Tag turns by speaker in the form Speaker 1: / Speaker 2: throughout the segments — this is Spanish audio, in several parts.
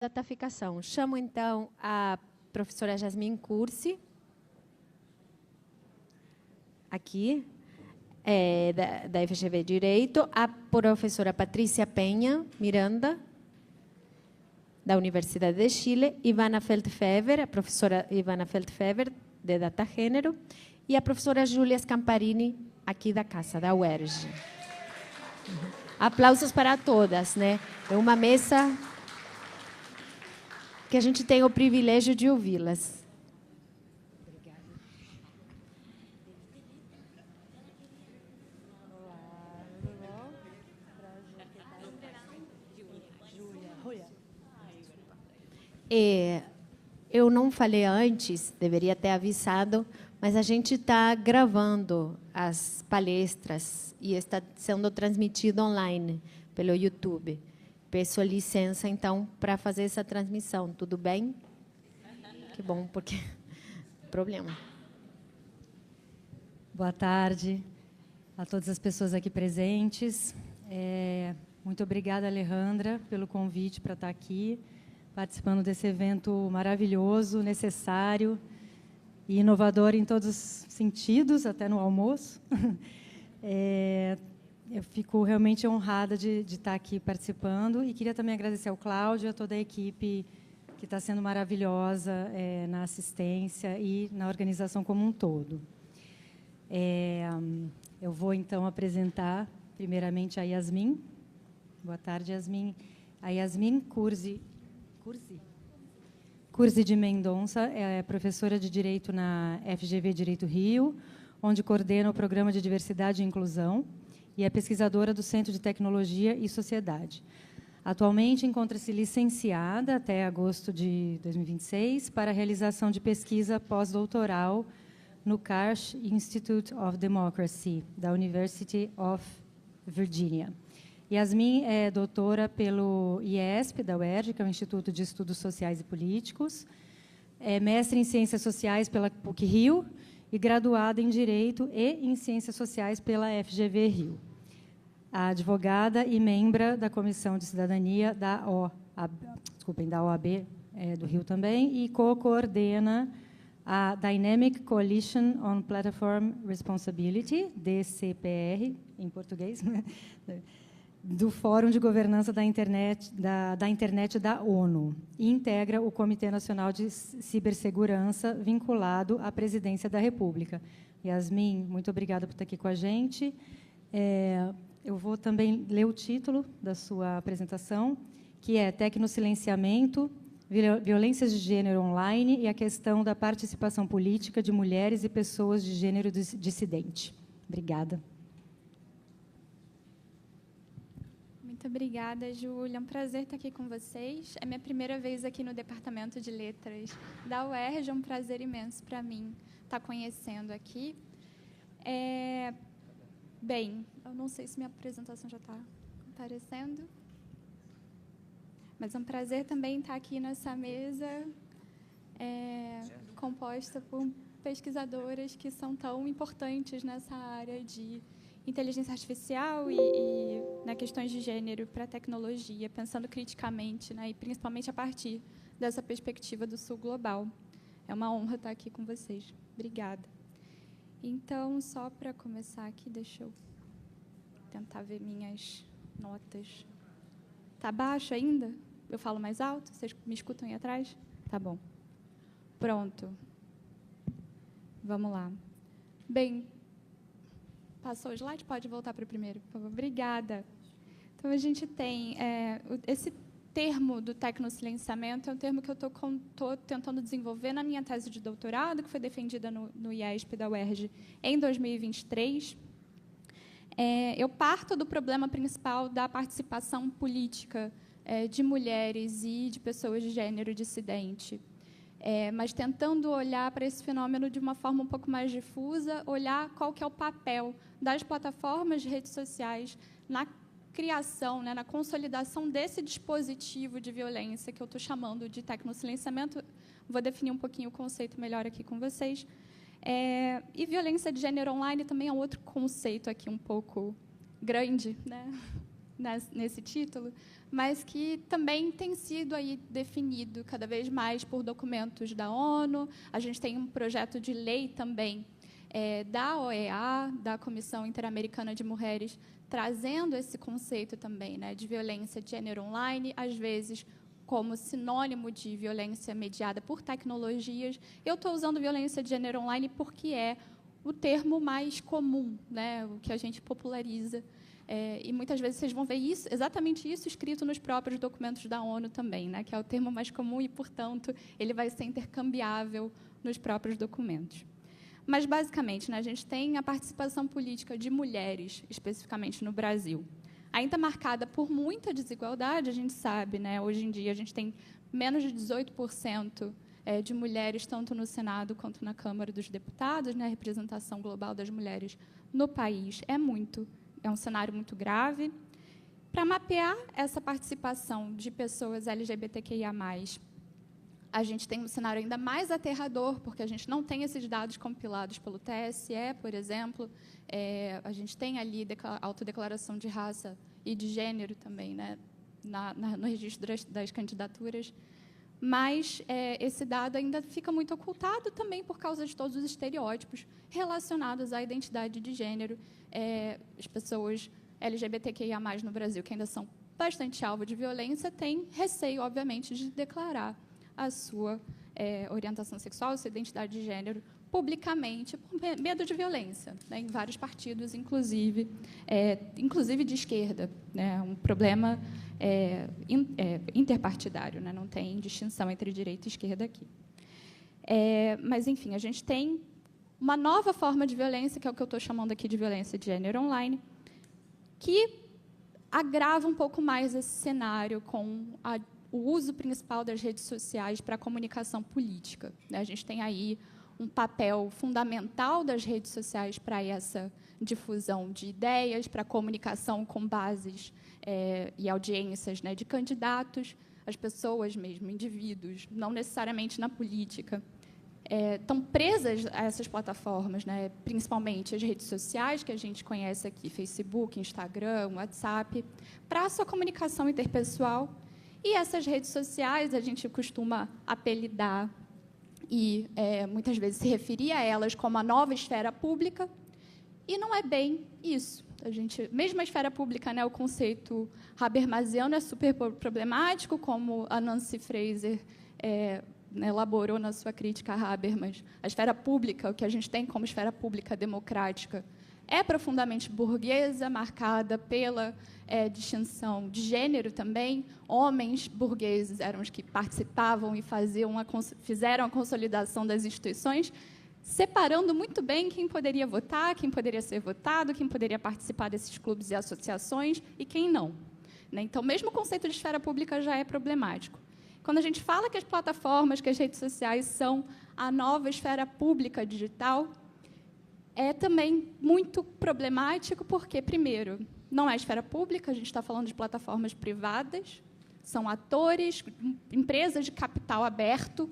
Speaker 1: Dataficação. Chamo, então, a professora Jasmine Cursi, aqui, da FGV Direito, a professora Patrícia Penha Miranda, da Universidade de Chile, Ivana Feldfever, a professora Ivana Feldfever, de Data Gênero, e a professora Júlia Scamparini, aqui da Casa, da UERJ. Aplausos para todas, né? É uma mesa que a gente tem o privilégio de ouvi-las.
Speaker 2: Obrigada. Olá, tudo bom?
Speaker 1: Júlia. Eu não falei antes, deveria ter avisado, mas a gente está gravando as palestras e está sendo transmitido online pelo YouTube. Peço licença, então, para fazer essa transmissão. Tudo bem? Que bom, porque... problema.
Speaker 2: Boa tarde a todas as pessoas aqui presentes. Muito obrigada, Alejandra, pelo convite para estar aqui, participando desse evento maravilhoso, necessário e inovador em todos os sentidos, até no almoço. Eu fico realmente honrada de estar aqui participando e queria também agradecer ao Cláudio e a toda a equipe que está sendo maravilhosa na assistência e na organização como um todo. Eu vou, então, apresentar, primeiramente, a Yasmin. Boa tarde, Yasmin. A Yasmin Cursi de Mendonça é professora de Direito na FGV Direito Rio, onde coordena o Programa de Diversidade e Inclusão, e é pesquisadora do Centro de Tecnologia e Sociedade. Atualmente, encontra-se licenciada até agosto de 2026 para a realização de pesquisa pós-doutoral no Karsh Institute of Democracy, da University of Virginia. Yasmin é doutora pelo IESP, da UERJ, que é o Instituto de Estudos Sociais e Políticos, é mestre em Ciências Sociais pela PUC-Rio e graduada em Direito e em Ciências Sociais pela FGV Rio. A advogada e membro da Comissão de Cidadania da OAB do Rio também, e co-coordena a Dynamic Coalition on Platform Responsibility, DCPR, em português, do Fórum de Governança da Internet da ONU, e integra o Comitê Nacional de Cibersegurança, vinculado à Presidência da República. Yasmin, muito obrigada por estar aqui com a gente. Eu vou também ler o título da sua apresentação, que é Tecnosilenciamento, Violências de Gênero Online e a questão da participação política de mulheres e pessoas de gênero dissidente. Obrigada.
Speaker 3: Muito obrigada, Júlia. É um prazer estar aqui com vocês. É minha primeira vez aqui no Departamento de Letras da UERJ. É um prazer imenso para mim estar conhecendo aqui. Bem, eu não sei se minha apresentação já está aparecendo, mas é um prazer também estar aqui nessa mesa composta por pesquisadoras que são tão importantes nessa área de inteligência artificial e né, questões de gênero para a tecnologia, pensando criticamente, né, e principalmente a partir dessa perspectiva do Sul global. É uma honra estar aqui com vocês. Obrigada. Então, só para começar aqui, deixa eu tentar ver minhas notas. Está baixo ainda? Eu falo mais alto? Vocês me escutam aí atrás? Tá bom. Pronto. Vamos lá. Bem, passou o slide? Pode voltar para o primeiro, por favor. Obrigada. Então, a gente tem esse termo do tecnosilenciamento, é um termo que eu estou tentando desenvolver na minha tese de doutorado, que foi defendida no IESP da UERJ em 2023. Eu parto do problema principal da participação política de mulheres e de pessoas de gênero dissidente, mas tentando olhar para esse fenômeno de uma forma um pouco mais difusa, olhar qual que é o papel das plataformas de redes sociais na criação, né, na consolidação desse dispositivo de violência que eu estou chamando de tecnosilenciamento. Vou definir um pouquinho o conceito melhor aqui com vocês. E violência de gênero online também é um outro conceito aqui um pouco grande, né? nesse título, mas que também tem sido aí definido cada vez mais por documentos da ONU. A gente tem um projeto de lei também da OEA, da Comissão Interamericana de Mulheres, trazendo esse conceito também, né, de violência de gênero online, às vezes como sinônimo de violência mediada por tecnologias. Eu estou usando violência de gênero online porque é o termo mais comum, né, o que a gente populariza. E muitas vezes vocês vão ver exatamente isso escrito nos próprios documentos da ONU também, né, que é o termo mais comum e, portanto, ele vai ser intercambiável nos próprios documentos. Mas, basicamente, né, a gente tem a participação política de mulheres, especificamente no Brasil, ainda marcada por muita desigualdade. A gente sabe, né, hoje em dia, a gente tem menos de 18% de mulheres, tanto no Senado quanto na Câmara dos Deputados, né, a representação global das mulheres no país é um cenário muito grave. Para mapear essa participação de pessoas LGBTQIA+, a gente tem um cenário ainda mais aterrador, porque a gente não tem esses dados compilados pelo TSE, por exemplo. A gente tem ali autodeclaração de raça e de gênero também, né, no registro das candidaturas. Mas esse dado ainda fica muito ocultado também por causa de todos os estereótipos relacionados à identidade de gênero. As pessoas LGBTQIA+, no Brasil, que ainda são bastante alvo de violência, têm receio, obviamente, de declarar a sua orientação sexual, a sua identidade de gênero, publicamente, por medo de violência, né, em vários partidos, inclusive de esquerda, né, um problema interpartidário, né, não tem distinção entre direita e esquerda aqui. Mas, enfim, a gente tem uma nova forma de violência, que é o que eu estou chamando aqui de violência de gênero online, que agrava um pouco mais esse cenário com o uso principal das redes sociais para a comunicação política. A gente tem aí um papel fundamental das redes sociais para essa difusão de ideias, para a comunicação com bases e audiências, né, de candidatos, as pessoas mesmo, indivíduos, não necessariamente na política, estão presas a essas plataformas, né, principalmente as redes sociais, que a gente conhece aqui, Facebook, Instagram, WhatsApp, para a sua comunicação interpessoal. E essas redes sociais, a gente costuma apelidar e, muitas vezes, se referir a elas como a nova esfera pública, e não é bem isso. Mesmo a esfera pública, né, o conceito habermasiano é super problemático, como a Nancy Fraser elaborou na sua crítica a Habermas. A esfera pública, o que a gente tem como esfera pública democrática, é profundamente burguesa, marcada pela distinção de gênero também. Homens burgueses eram os que participavam e fizeram a consolidação das instituições, separando muito bem quem poderia votar, quem poderia ser votado, quem poderia participar desses clubes e associações e quem não. Então, mesmo o conceito de esfera pública já é problemático. Quando a gente fala que as plataformas, que as redes sociais são a nova esfera pública digital, é também muito problemático porque, primeiro, não é esfera pública, a gente está falando de plataformas privadas, são atores, empresas de capital aberto,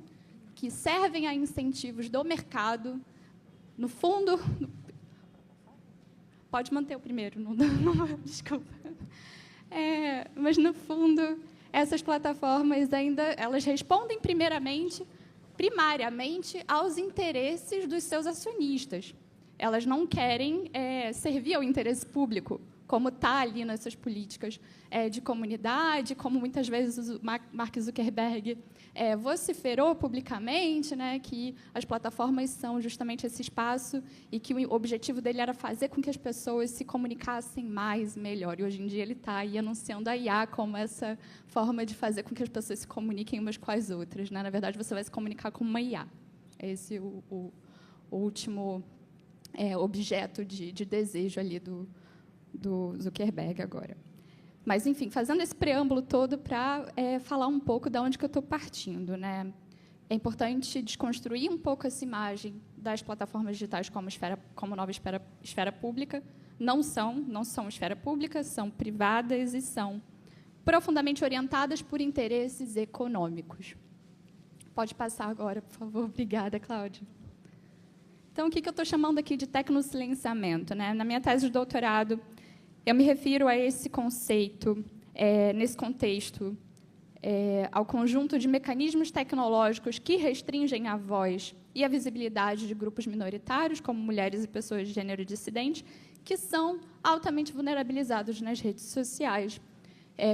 Speaker 3: que servem a incentivos do mercado. No fundo... Pode manter o primeiro, não desculpa. Mas, no fundo, essas plataformas elas respondem primariamente, aos interesses dos seus acionistas. Elas não querem servir ao interesse público, como está ali nessas políticas de comunidade, como muitas vezes o Mark Zuckerberg vociferou publicamente, né, que as plataformas são justamente esse espaço e que o objetivo dele era fazer com que as pessoas se comunicassem mais e melhor. E hoje em dia ele está aí anunciando a IA como essa forma de fazer com que as pessoas se comuniquem umas com as outras, né? Na verdade, você vai se comunicar com uma IA. Esse é o último objeto de desejo ali do Zuckerberg agora. Mas, enfim, fazendo esse preâmbulo todo para falar um pouco de onde que eu estou partindo, né? É importante desconstruir um pouco essa imagem das plataformas digitais como nova esfera pública. Não são esfera pública, são privadas e são profundamente orientadas por interesses econômicos. Pode passar agora, por favor. Obrigada, Cláudia. Então, o que eu estou chamando aqui de tecnosilenciamento, né? Na minha tese de doutorado, Eu me refiro a esse conceito, nesse contexto, ao conjunto de mecanismos tecnológicos que restringem a voz e a visibilidade de grupos minoritários, como mulheres e pessoas de gênero dissidente, que são altamente vulnerabilizados nas redes sociais,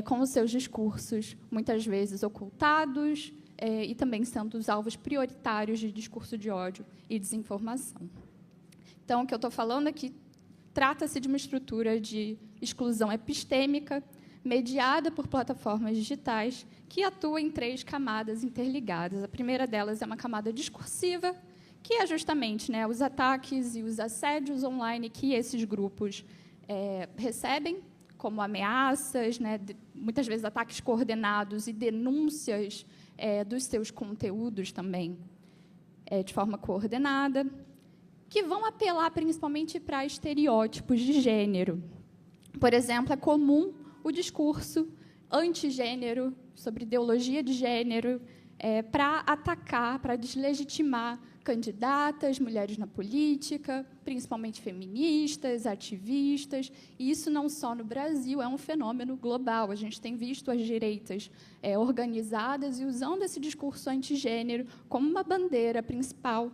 Speaker 3: com os seus discursos, muitas vezes ocultados, e também sendo os alvos prioritários de discurso de ódio e desinformação. Então, o que eu estou falando aqui trata-se de uma estrutura de exclusão epistêmica, mediada por plataformas digitais, que atua em 3 camadas interligadas. A primeira delas é uma camada discursiva, que é justamente, né, os ataques e os assédios online que esses grupos recebem, como ameaças, né, muitas vezes ataques coordenados e denúncias dos seus conteúdos também, de forma coordenada, que vão apelar principalmente para estereótipos de gênero. Por exemplo, é comum o discurso antigênero, sobre ideologia de gênero, para atacar, para deslegitimar candidatas, mulheres na política, principalmente feministas, ativistas, e isso não só no Brasil, é um fenômeno global. A gente tem visto as direitas organizadas e usando esse discurso antigênero como uma bandeira principal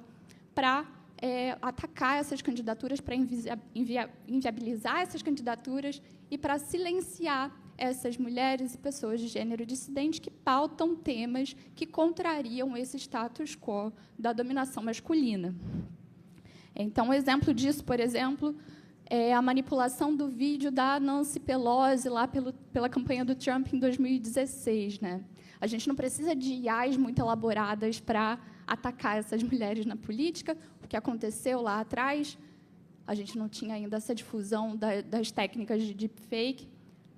Speaker 3: para atacar essas candidaturas, para inviabilizar essas candidaturas e para silenciar essas mulheres e pessoas de gênero dissidente que pautam temas que contrariam esse status quo da dominação masculina. Então, um exemplo disso, por exemplo, é a manipulação do vídeo da Nancy Pelosi lá pela campanha do Trump em 2016. Né? A gente não precisa de IAs muito elaboradas para atacar essas mulheres na política. O que aconteceu lá atrás, a gente não tinha ainda essa difusão das técnicas de deepfake,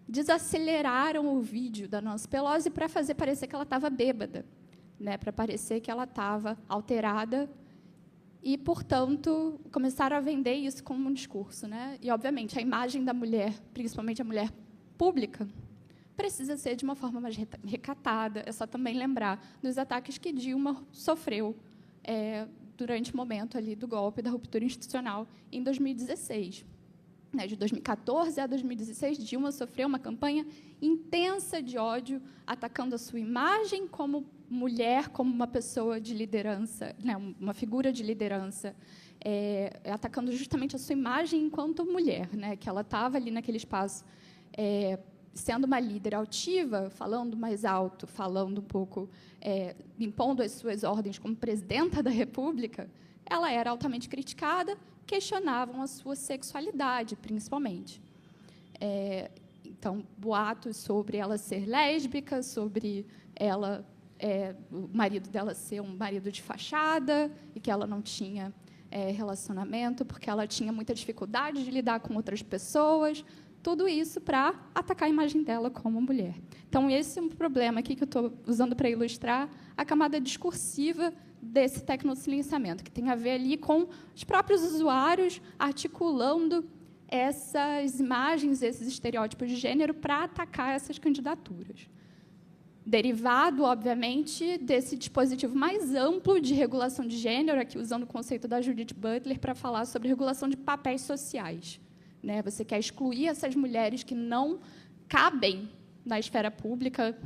Speaker 3: desaceleraram o vídeo da Nancy Pelosi para fazer parecer que ela estava bêbada, né, para parecer que ela estava alterada e, portanto, começaram a vender isso como um discurso. Né? E, obviamente, a imagem da mulher, principalmente a mulher pública, precisa ser de uma forma mais recatada. É só também lembrar dos ataques que Dilma sofreu durante o momento ali do golpe, da ruptura institucional, em 2016. De 2014 a 2016, Dilma sofreu uma campanha intensa de ódio, atacando a sua imagem como mulher, como uma pessoa de liderança, né, uma figura de liderança, atacando justamente a sua imagem enquanto mulher, né, que ela estava ali naquele espaço, sendo uma líder altiva, falando mais alto, falando um pouco, impondo as suas ordens como presidenta da República, ela era altamente criticada, questionavam a sua sexualidade, principalmente. Então, boatos sobre ela ser lésbica, sobre o marido dela ser um marido de fachada e que ela não tinha relacionamento porque ela tinha muita dificuldade de lidar com outras pessoas. Tudo isso para atacar a imagem dela como mulher. Então, esse é um problema aqui que eu estou usando para ilustrar a camada discursiva desse tecnosilenciamento, que tem a ver ali com os próprios usuários articulando essas imagens, esses estereótipos de gênero para atacar essas candidaturas. Derivado, obviamente, desse dispositivo mais amplo de regulação de gênero, aqui usando o conceito da Judith Butler para falar sobre regulação de papéis sociais. Né? Você quer excluir essas mulheres que não cabem na esfera pública,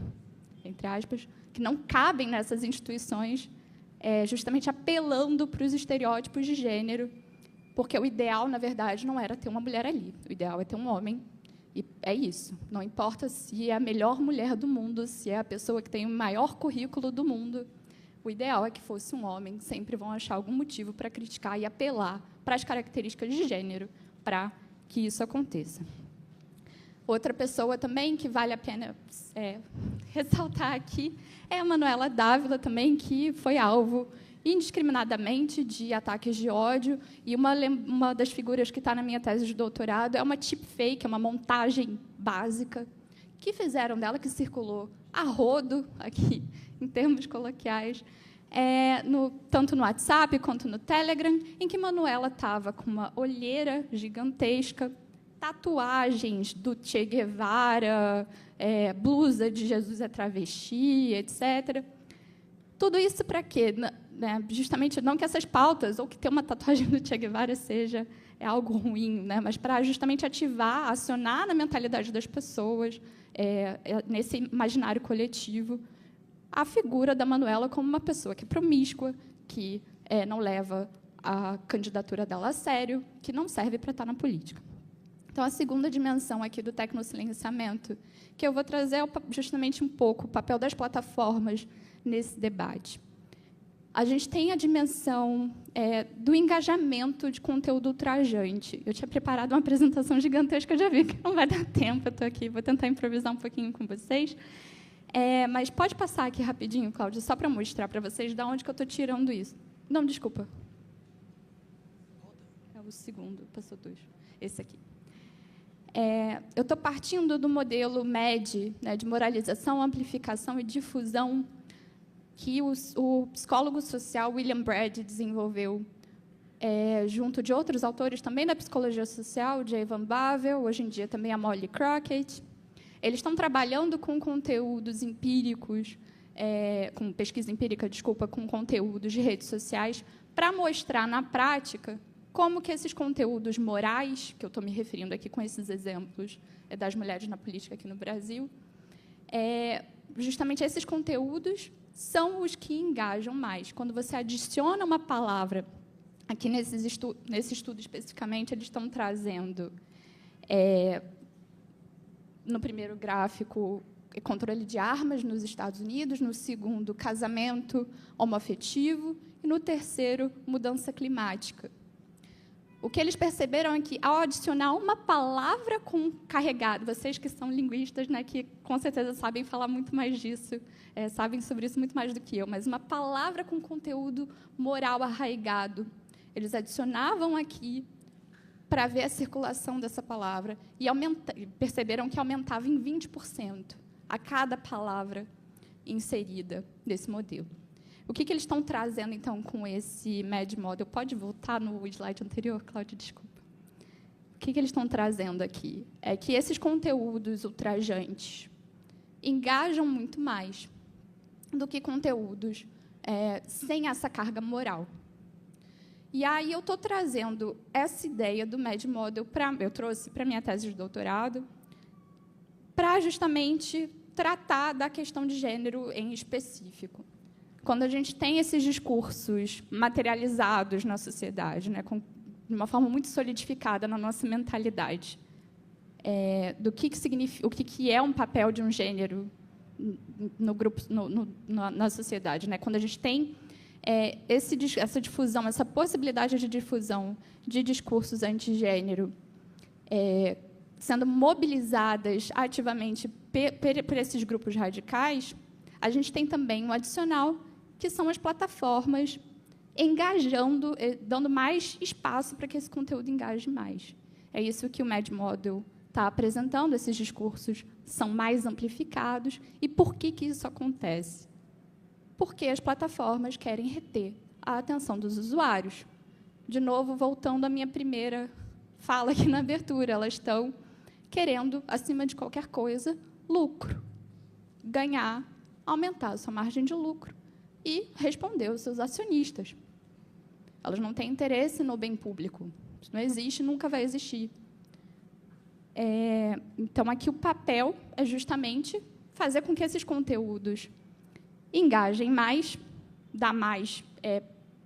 Speaker 3: entre aspas, que não cabem nessas instituições, justamente apelando para os estereótipos de gênero, porque o ideal, na verdade, não era ter uma mulher ali. O ideal é ter um homem, e é isso. Não importa se é a melhor mulher do mundo, se é a pessoa que tem o maior currículo do mundo, o ideal é que fosse um homem. Sempre vão achar algum motivo para criticar e apelar para as características de gênero para que isso aconteça. Outra pessoa também que vale a pena ressaltar aqui é a Manuela Dávila, também, que foi alvo indiscriminadamente de ataques de ódio, e uma das figuras que está na minha tese de doutorado é uma deepfake, uma montagem básica, que fizeram dela, que circulou a rodo, aqui, em termos coloquiais, tanto no WhatsApp quanto no Telegram, em que Manuela estava com uma olheira gigantesca, tatuagens do Che Guevara, blusa de Jesus é travesti, etc. Tudo isso para quê? Né? Justamente não que essas pautas, ou que ter uma tatuagem do Che Guevara seja é algo ruim, né? Mas para justamente ativar, acionar na mentalidade das pessoas, nesse imaginário coletivo, a figura da Manuela como uma pessoa que é promíscua, que não leva a candidatura dela a sério, que não serve para estar na política. Então, a segunda dimensão aqui do tecnosilenciamento, que eu vou trazer justamente um pouco o papel das plataformas nesse debate. A gente tem a dimensão do engajamento de conteúdo ultrajante. Eu tinha preparado uma apresentação gigantesca, já vi que não vai dar tempo, eu estou aqui, vou tentar improvisar um pouquinho com vocês. Mas pode passar aqui rapidinho, Cláudia, só para mostrar para vocês de onde que eu estou tirando isso. Não, desculpa. É o segundo, passou 2. Esse aqui. Eu estou partindo do modelo MED, né, de moralização, amplificação e difusão, que o psicólogo social William Brad desenvolveu, junto de outros autores também da psicologia social, de Evan Bavel, hoje em dia também a Molly Crockett. Eles estão trabalhando com conteúdos empíricos, com pesquisa empírica, desculpa, com conteúdos de redes sociais, para mostrar na prática como que esses conteúdos morais, que eu estou me referindo aqui com esses exemplos das mulheres na política aqui no Brasil, justamente esses conteúdos são os que engajam mais. Quando você adiciona uma palavra, aqui nesse estudo especificamente, eles estão trazendo, no primeiro gráfico, controle de armas nos Estados Unidos, no segundo, casamento homoafetivo, e no terceiro, mudança climática. O que eles perceberam é que, ao adicionar uma palavra com carregado, vocês que são linguistas, né, que com certeza sabem falar muito mais disso, sabem sobre isso muito mais do que eu, mas uma palavra com conteúdo moral arraigado, eles adicionavam aqui para ver a circulação dessa palavra e perceberam que aumentava em 20% a cada palavra inserida nesse modelo. O que eles estão trazendo, então, com esse MED Model? Pode voltar no slide anterior, Cláudia, desculpa. O que eles estão trazendo aqui? É que esses conteúdos ultrajantes engajam muito mais do que conteúdos sem essa carga moral. E aí eu estou trazendo essa ideia do MED Model, eu trouxe para a minha tese de doutorado, para justamente tratar da questão de gênero em específico. Quando a gente tem esses discursos materializados na sociedade, né, de uma forma muito solidificada na nossa mentalidade, do que significa, o que é um papel de um gênero no grupo, na sociedade, né? Quando a gente tem essa difusão, essa possibilidade de difusão de discursos antigênero sendo mobilizadas ativamente por esses grupos radicais, a gente tem também um adicional, que são as plataformas engajando, dando mais espaço para que esse conteúdo engaje mais. É isso que o MED Model está apresentando, esses discursos são mais amplificados. E por que isso acontece? Porque as plataformas querem reter a atenção dos usuários. De novo, voltando à minha primeira fala aqui na abertura, elas estão querendo, acima de qualquer coisa, lucro. Ganhar, aumentar a sua margem de lucro e responder aos seus acionistas. Elas não têm interesse no bem público. Isso não existe, nunca vai existir. Então, aqui o papel é justamente fazer com que esses conteúdos engajem mais, dar mais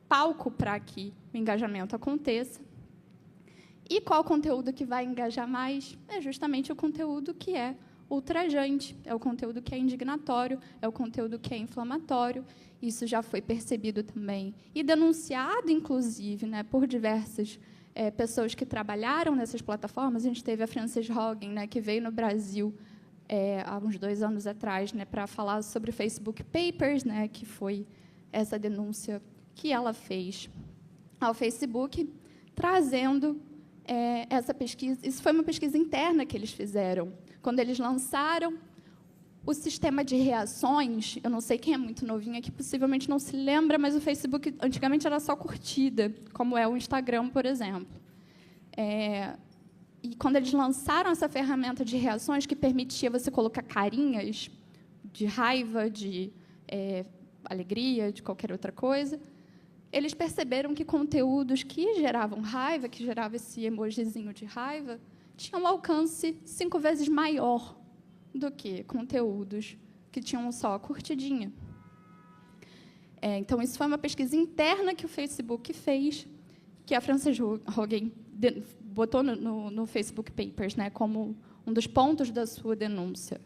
Speaker 3: palco para que o engajamento aconteça. E qual conteúdo que vai engajar mais? É justamente o conteúdo que é ultrajante, é o conteúdo que é indignatório, é o conteúdo que é inflamatório. Isso já foi percebido também e denunciado, inclusive, né, por diversas pessoas que trabalharam nessas plataformas. A gente teve a Frances Haugen, né, que veio no Brasil há uns 2 anos atrás, né, para falar sobre o Facebook Papers, né, que foi essa denúncia que ela fez ao Facebook, trazendo essa pesquisa. Isso foi uma pesquisa interna que eles fizeram. Quando eles lançaram o sistema de reações, eu não sei quem é muito novinho aqui, possivelmente não se lembra, mas o Facebook antigamente era só curtida, como é o Instagram, por exemplo. E quando eles lançaram essa ferramenta de reações que permitia você colocar carinhas de raiva, de alegria, de qualquer outra coisa, eles perceberam que conteúdos que geravam raiva, que geravam esse emojizinho de raiva, tinham um alcance 5 vezes maior do que conteúdos que tinham só a curtidinha. Então, isso foi uma pesquisa interna que o Facebook fez, que a Frances Haugen botou no Facebook Papers, né, como um dos pontos da sua denúncia.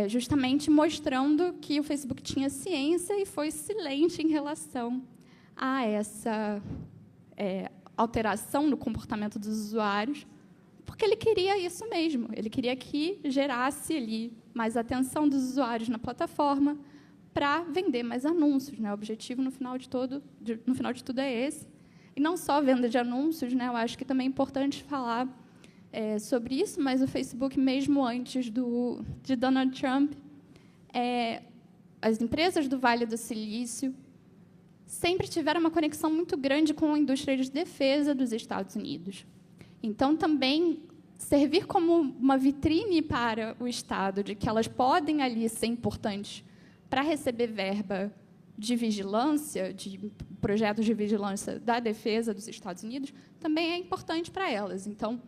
Speaker 3: Justamente mostrando que o Facebook tinha ciência e foi silente em relação a essa alteração no comportamento dos usuários, porque ele queria isso mesmo. Ele queria que gerasse ali mais atenção dos usuários na plataforma para vender mais anúncios, né? O objetivo, no final de tudo, é esse. E não só venda de anúncios, né? Eu acho que também é importante falar sobre isso, mas o Facebook, mesmo antes de Donald Trump, as empresas do Vale do Silício sempre tiveram uma conexão muito grande com a indústria de defesa dos Estados Unidos. Então, também servir como uma vitrine para o Estado, de que elas podem ali ser importantes para receber verba de vigilância, de projetos de vigilância da defesa dos Estados Unidos, também é importante para elas. Então,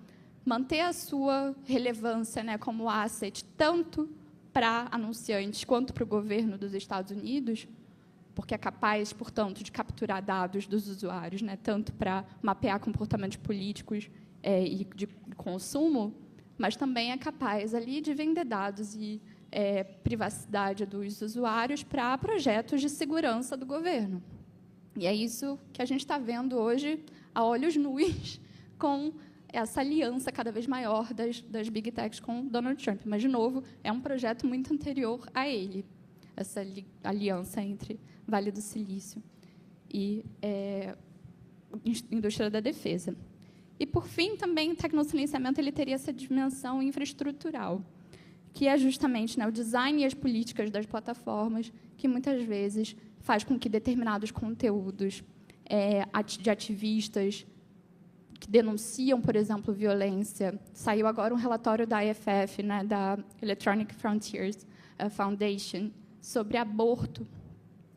Speaker 3: manter a sua relevância, né, como asset, tanto para anunciantes quanto para o governo dos Estados Unidos, porque é capaz, portanto, de capturar dados dos usuários, né, tanto para mapear comportamentos políticos e de consumo, mas também é capaz ali de vender dados e privacidade dos usuários para projetos de segurança do governo. E é isso que a gente está vendo hoje, a olhos nus, com essa aliança cada vez maior das Big Techs com Donald Trump. Mas, de novo, é um projeto muito anterior a ele, essa aliança entre Vale do Silício e indústria da defesa. E, por fim, também o tecnocilenciamento ele teria essa dimensão infraestrutural, que é justamente, né, o design e as políticas das plataformas, que muitas vezes faz com que determinados conteúdos de ativistas que denunciam, por exemplo, violência. Saiu agora um relatório da EFF, né, da Electronic Frontiers Foundation, sobre aborto,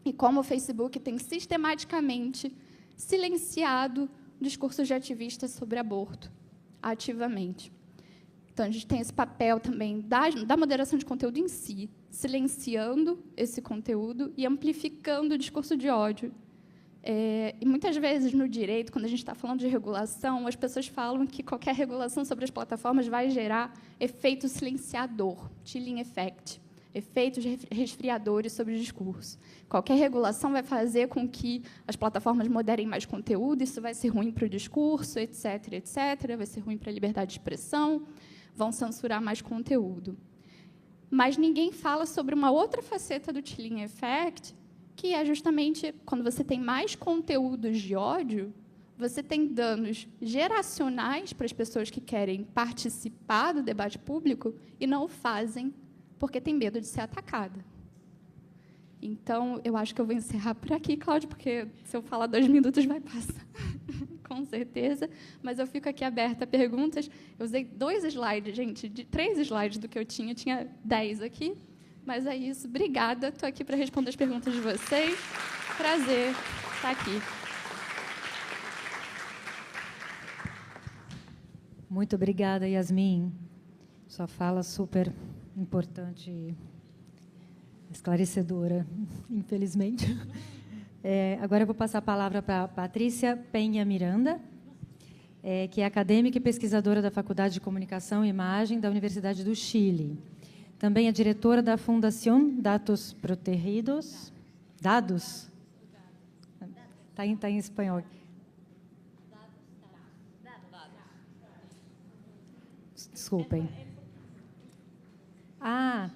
Speaker 3: e como o Facebook tem sistematicamente silenciado discursos de ativistas sobre aborto, ativamente. Então, a gente tem esse papel também da moderação de conteúdo em si, silenciando esse conteúdo e amplificando o discurso de ódio. E muitas vezes, no direito, quando a gente está falando de regulação, as pessoas falam que qualquer regulação sobre as plataformas vai gerar efeito silenciador, chilling effect, efeitos resfriadores sobre o discurso. Qualquer regulação vai fazer com que as plataformas moderem mais conteúdo, isso vai ser ruim para o discurso, etc., etc., vai ser ruim para a liberdade de expressão, vão censurar mais conteúdo. Mas ninguém fala sobre uma outra faceta do chilling effect, que é justamente quando você tem mais conteúdos de ódio, você tem danos geracionais para as pessoas que querem participar do debate público e não o fazem porque tem medo de ser atacada. Então, eu acho que eu vou encerrar por aqui, Cláudia, porque se eu falar 2 minutos vai passar, com certeza. Mas eu fico aqui aberta a perguntas. Eu usei 2 slides, gente, de 3 slides do que eu tinha 10 aqui. Mas é isso. Obrigada. Estou aqui para responder as perguntas de vocês. Prazer estar aqui.
Speaker 2: Muito obrigada, Yasmin. Sua fala super importante e esclarecedora, infelizmente. Agora eu vou passar a palavra para a Patrícia Penha Miranda, que é acadêmica e pesquisadora da Faculdade de Comunicação e Imagem da Universidade do Chile. Também é diretora da Fundación Datos Protegidos. Dados? Está em espanhol. Desculpem. Ah,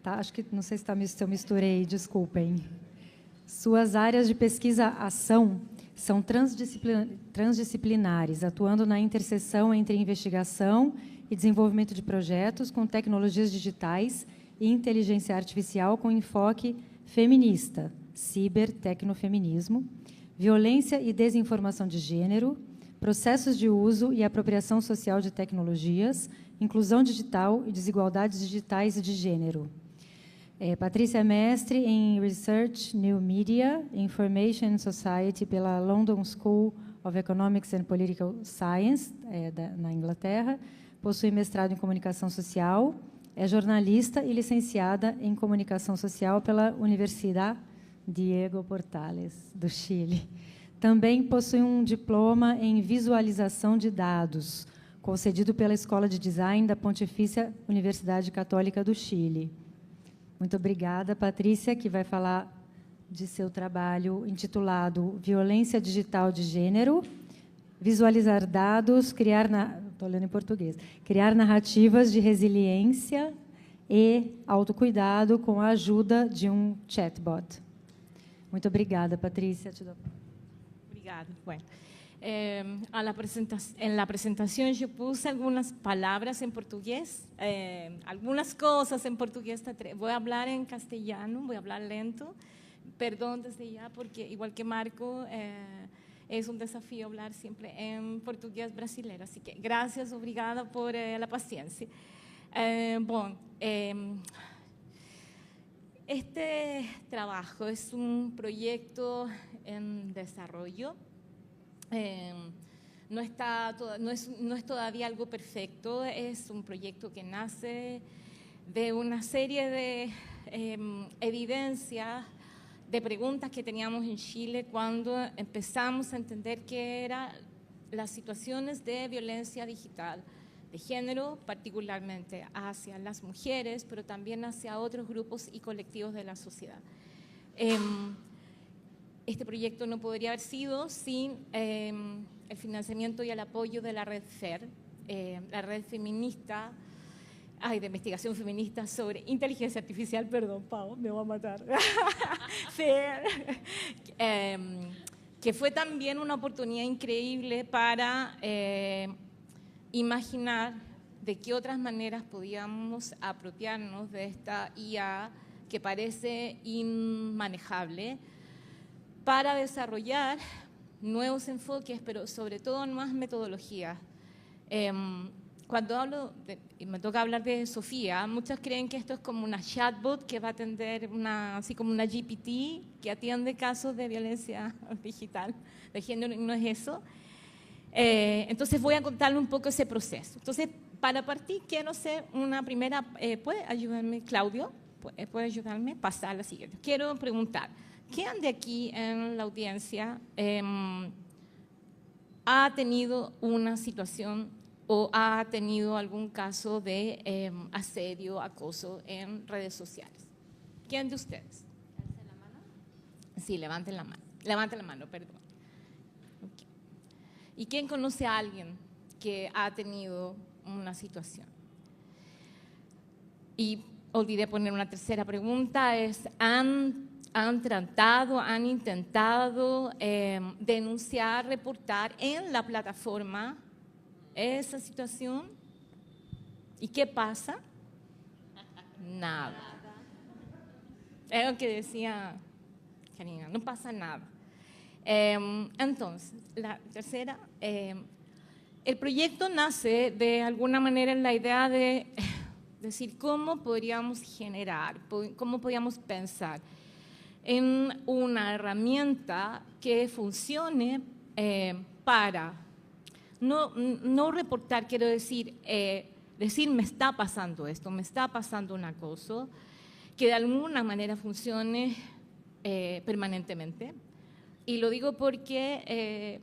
Speaker 2: tá, acho que não sei se eu misturei, desculpem. Suas áreas de pesquisa-ação são transdisciplinares, atuando na interseção entre investigação e desenvolvimento de projetos com tecnologias digitais e inteligência artificial com enfoque feminista, ciber-tecnofeminismo, violência e desinformação de gênero, processos de uso e apropriação social de tecnologias, inclusão digital e desigualdades digitais e de gênero. Patrícia é mestre em Research, New Media, Information Society pela London School of Economics and Political Science, na Inglaterra. Possui mestrado em Comunicação Social. É jornalista e licenciada em Comunicação Social pela Universidade Diego Portales, do Chile. Também possui um diploma em Visualização de Dados, concedido pela Escola de Design da Pontifícia Universidade Católica do Chile. Muito obrigada, Patrícia, que vai falar de seu trabalho intitulado Violência Digital de Gênero, Visualizar Dados, estou lendo em português, criar narrativas de resiliência e autocuidado com a ajuda de um chatbot. Muito obrigada, Patrícia.
Speaker 4: Obrigada. Bueno, en la presentación yo puse algunas palabras en portugués, algunas cosas en portugués. Voy a hablar en castellano, voy a hablar lento. Perdón desde ya, porque igual que Marco, es un desafío hablar siempre en portugués brasileño. Así que gracias, obrigada por la paciencia. Este trabajo es un proyecto en desarrollo. No es todavía algo perfecto, es un proyecto que nace de una serie de evidencias, de preguntas que teníamos en Chile cuando empezamos a entender qué eran las situaciones de violencia digital de género, particularmente hacia las mujeres, pero también hacia otros grupos y colectivos de la sociedad. Este proyecto no podría haber sido sin el financiamiento y el apoyo de la red FER, la red feminista, de investigación feminista sobre inteligencia artificial, perdón, Pau, me voy a matar, FER, que fue también una oportunidad increíble para imaginar de qué otras maneras podíamos apropiarnos de esta IA que parece inmanejable, para desarrollar nuevos enfoques, pero sobre todo nuevas metodologías. Cuando hablo, me toca hablar de Sofía, muchos creen que esto es como una chatbot que va a atender, así como una GPT que atiende casos de violencia digital de género, y no es eso. Entonces voy a contarle un poco ese proceso. Entonces, para partir, quiero hacer una primera, ¿puede ayudarme Claudio? ¿Puede ayudarme? Pasar a la siguiente. Quiero preguntar, ¿quién de aquí en la audiencia ha tenido una situación o ha tenido algún caso de asedio, acoso en redes sociales? ¿Quién de ustedes? ¿Levanten la mano? Sí, levanten la mano. Levanten la mano, perdón. Okay. ¿Y quién conoce a alguien que ha tenido una situación? Y olvidé poner una tercera pregunta, es ¿han tratado, han intentado denunciar, reportar en la plataforma esa situación? ¿Y qué pasa? Nada. Es lo que decía Karina, no pasa nada. Entonces, la tercera, el proyecto nace de alguna manera en la idea de decir cómo podríamos generar, cómo podríamos pensar en una herramienta que funcione para no reportar, quiero decir, decir me está pasando esto, me está pasando un acoso, que de alguna manera funcione permanentemente. Y lo digo porque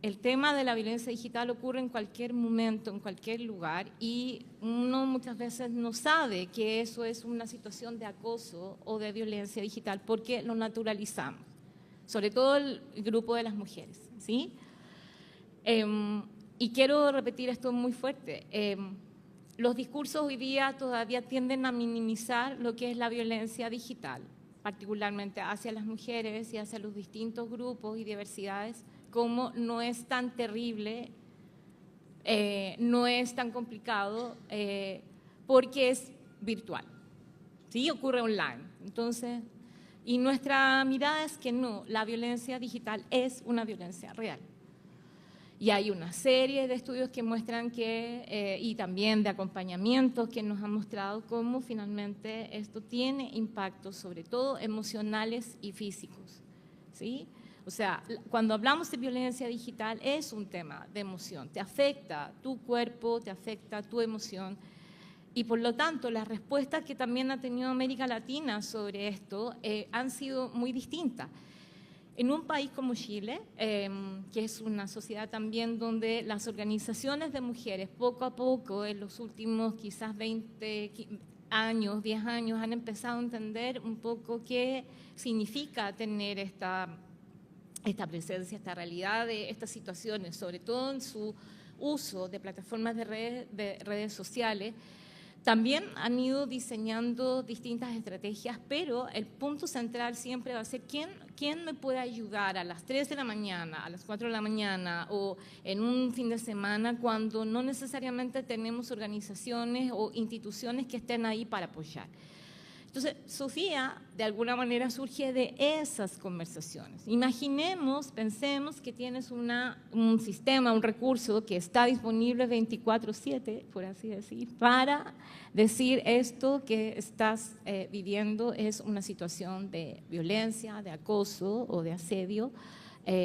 Speaker 4: el tema de la violencia digital ocurre en cualquier momento, en cualquier lugar, y uno muchas veces no sabe que eso es una situación de acoso o de violencia digital porque lo naturalizamos, sobre todo el grupo de las mujeres, ¿sí? Y quiero repetir esto muy fuerte. Los discursos hoy día todavía tienden a minimizar lo que es la violencia digital, particularmente hacia las mujeres y hacia los distintos grupos y diversidades, como no es tan terrible, no es tan complicado, porque es virtual, ¿sí? Ocurre online. Entonces, y nuestra mirada es que no, la violencia digital es una violencia real. Y hay una serie de estudios que muestran que, y también de acompañamientos que nos han mostrado cómo finalmente esto tiene impactos, sobre todo emocionales y físicos, ¿sí? O sea, cuando hablamos de violencia digital es un tema de emoción, te afecta tu cuerpo, te afecta tu emoción, y por lo tanto las respuestas que también ha tenido América Latina sobre esto han sido muy distintas. En un país como Chile, que es una sociedad también donde las organizaciones de mujeres poco a poco, en los últimos quizás 20 años, 10 años, han empezado a entender un poco qué significa tener esta presencia, esta realidad de estas situaciones, sobre todo en su uso de plataformas de redes sociales. También han ido diseñando distintas estrategias, pero el punto central siempre va a ser quién me puede ayudar a las 3 de la mañana, a las 4 de la mañana o en un fin de semana cuando no necesariamente tenemos organizaciones o instituciones que estén ahí para apoyar. Entonces, Sofía, de alguna manera, surge de esas conversaciones. Imaginemos, pensemos que tienes un sistema, un recurso que está disponible 24/7, por así decir, para decir esto que estás viviendo es una situación de violencia, de acoso o de asedio,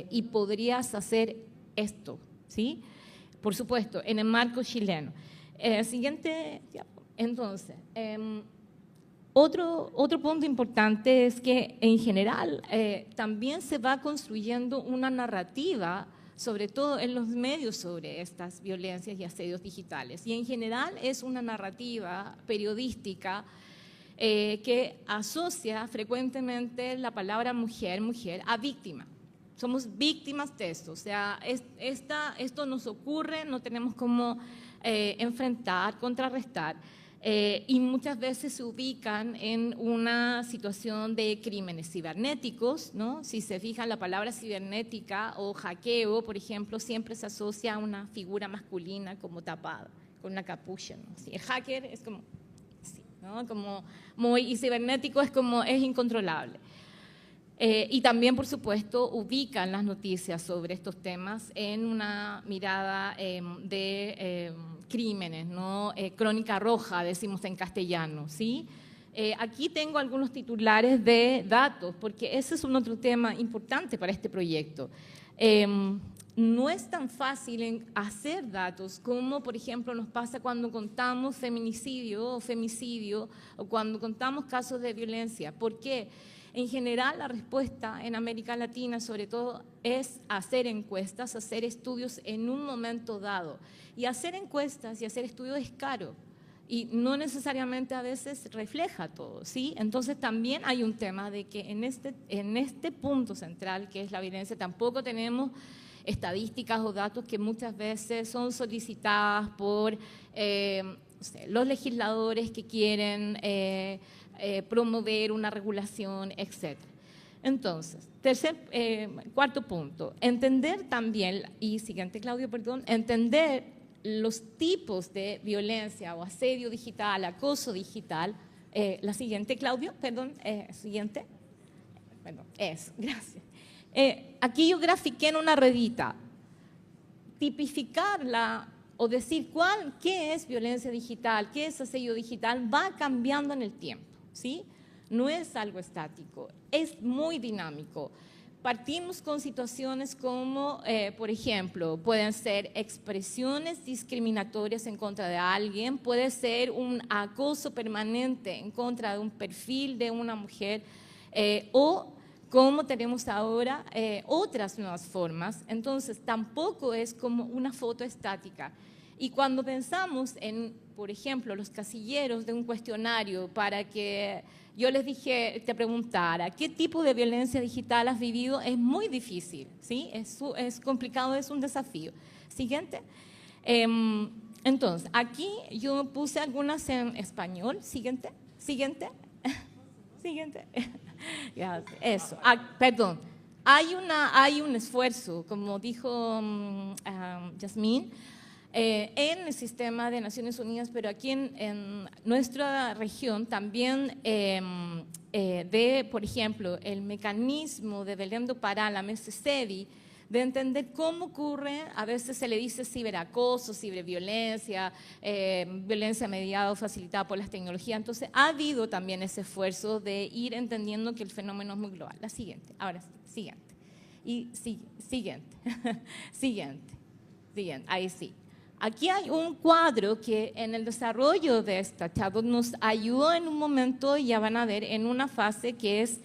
Speaker 4: y podrías hacer esto, ¿sí? Por supuesto, en el marco chileno. Siguiente, entonces… Otro punto importante es que en general también se va construyendo una narrativa, sobre todo en los medios, sobre estas violencias y asedios digitales. Y en general es una narrativa periodística que asocia frecuentemente la palabra mujer a víctima. Somos víctimas de esto, o sea, esto nos ocurre, no tenemos cómo enfrentar, contrarrestar. Y muchas veces se ubican en una situación de crímenes cibernéticos, ¿no? Si se fijan, la palabra cibernética o hackeo, por ejemplo, siempre se asocia a una figura masculina como tapada, con una capucha, ¿no? Sí, el hacker es como, sí, ¿no? Como y cibernético es como, es incontrolable. Y también, por supuesto, ubican las noticias sobre estos temas en una mirada de crímenes, ¿no? Crónica roja, decimos en castellano, ¿sí? Aquí tengo algunos titulares de datos, porque ese es un otro tema importante para este proyecto. No es tan fácil hacer datos como, por ejemplo, nos pasa cuando contamos feminicidio o femicidio o cuando contamos casos de violencia. ¿Por qué? En general, la respuesta en América Latina, sobre todo, es hacer encuestas, hacer estudios en un momento dado. Y hacer encuestas y hacer estudios es caro y no necesariamente a veces refleja todo, ¿sí? Entonces también hay un tema de que en este punto central, que es la violencia, tampoco tenemos estadísticas o datos que muchas veces son solicitadas por los legisladores que quieren promover una regulación, etc. Entonces, cuarto punto, entender también, y siguiente Claudio, perdón, entender los tipos de violencia o asedio digital, acoso digital. La siguiente, Claudio, perdón, siguiente. Perdón, eso, gracias. Aquí yo grafiqué en una redita, tipificarla o decir qué es violencia digital, qué es asedio digital, va cambiando en el tiempo, ¿sí? No es algo estático, es muy dinámico. Partimos con situaciones como, por ejemplo, pueden ser expresiones discriminatorias en contra de alguien, puede ser un acoso permanente en contra de un perfil de una mujer o como tenemos ahora otras nuevas formas. Entonces, tampoco es como una foto estática. Y cuando pensamos en, por ejemplo, los casilleros de un cuestionario para que yo les te preguntara qué tipo de violencia digital has vivido, es muy difícil, ¿sí? Es complicado, es un desafío. Siguiente. Entonces, aquí yo puse algunas en español. Siguiente. Siguiente. Siguiente. Eso. Perdón. Hay un esfuerzo, como dijo Yasmín, en el sistema de Naciones Unidas, pero aquí en nuestra región también por ejemplo, el mecanismo de Belém do Pará, la MESESEDI, de entender cómo ocurre, a veces se le dice ciberacoso, ciberviolencia, violencia mediada o facilitada por las tecnologías. Entonces, ha habido también ese esfuerzo de ir entendiendo que el fenómeno es muy global. La siguiente, ahora siguiente. Y siguiente, siguiente, ahí sí. Aquí hay un cuadro que en el desarrollo de esta chatbot nos ayudó en un momento, y ya van a ver, en una fase que es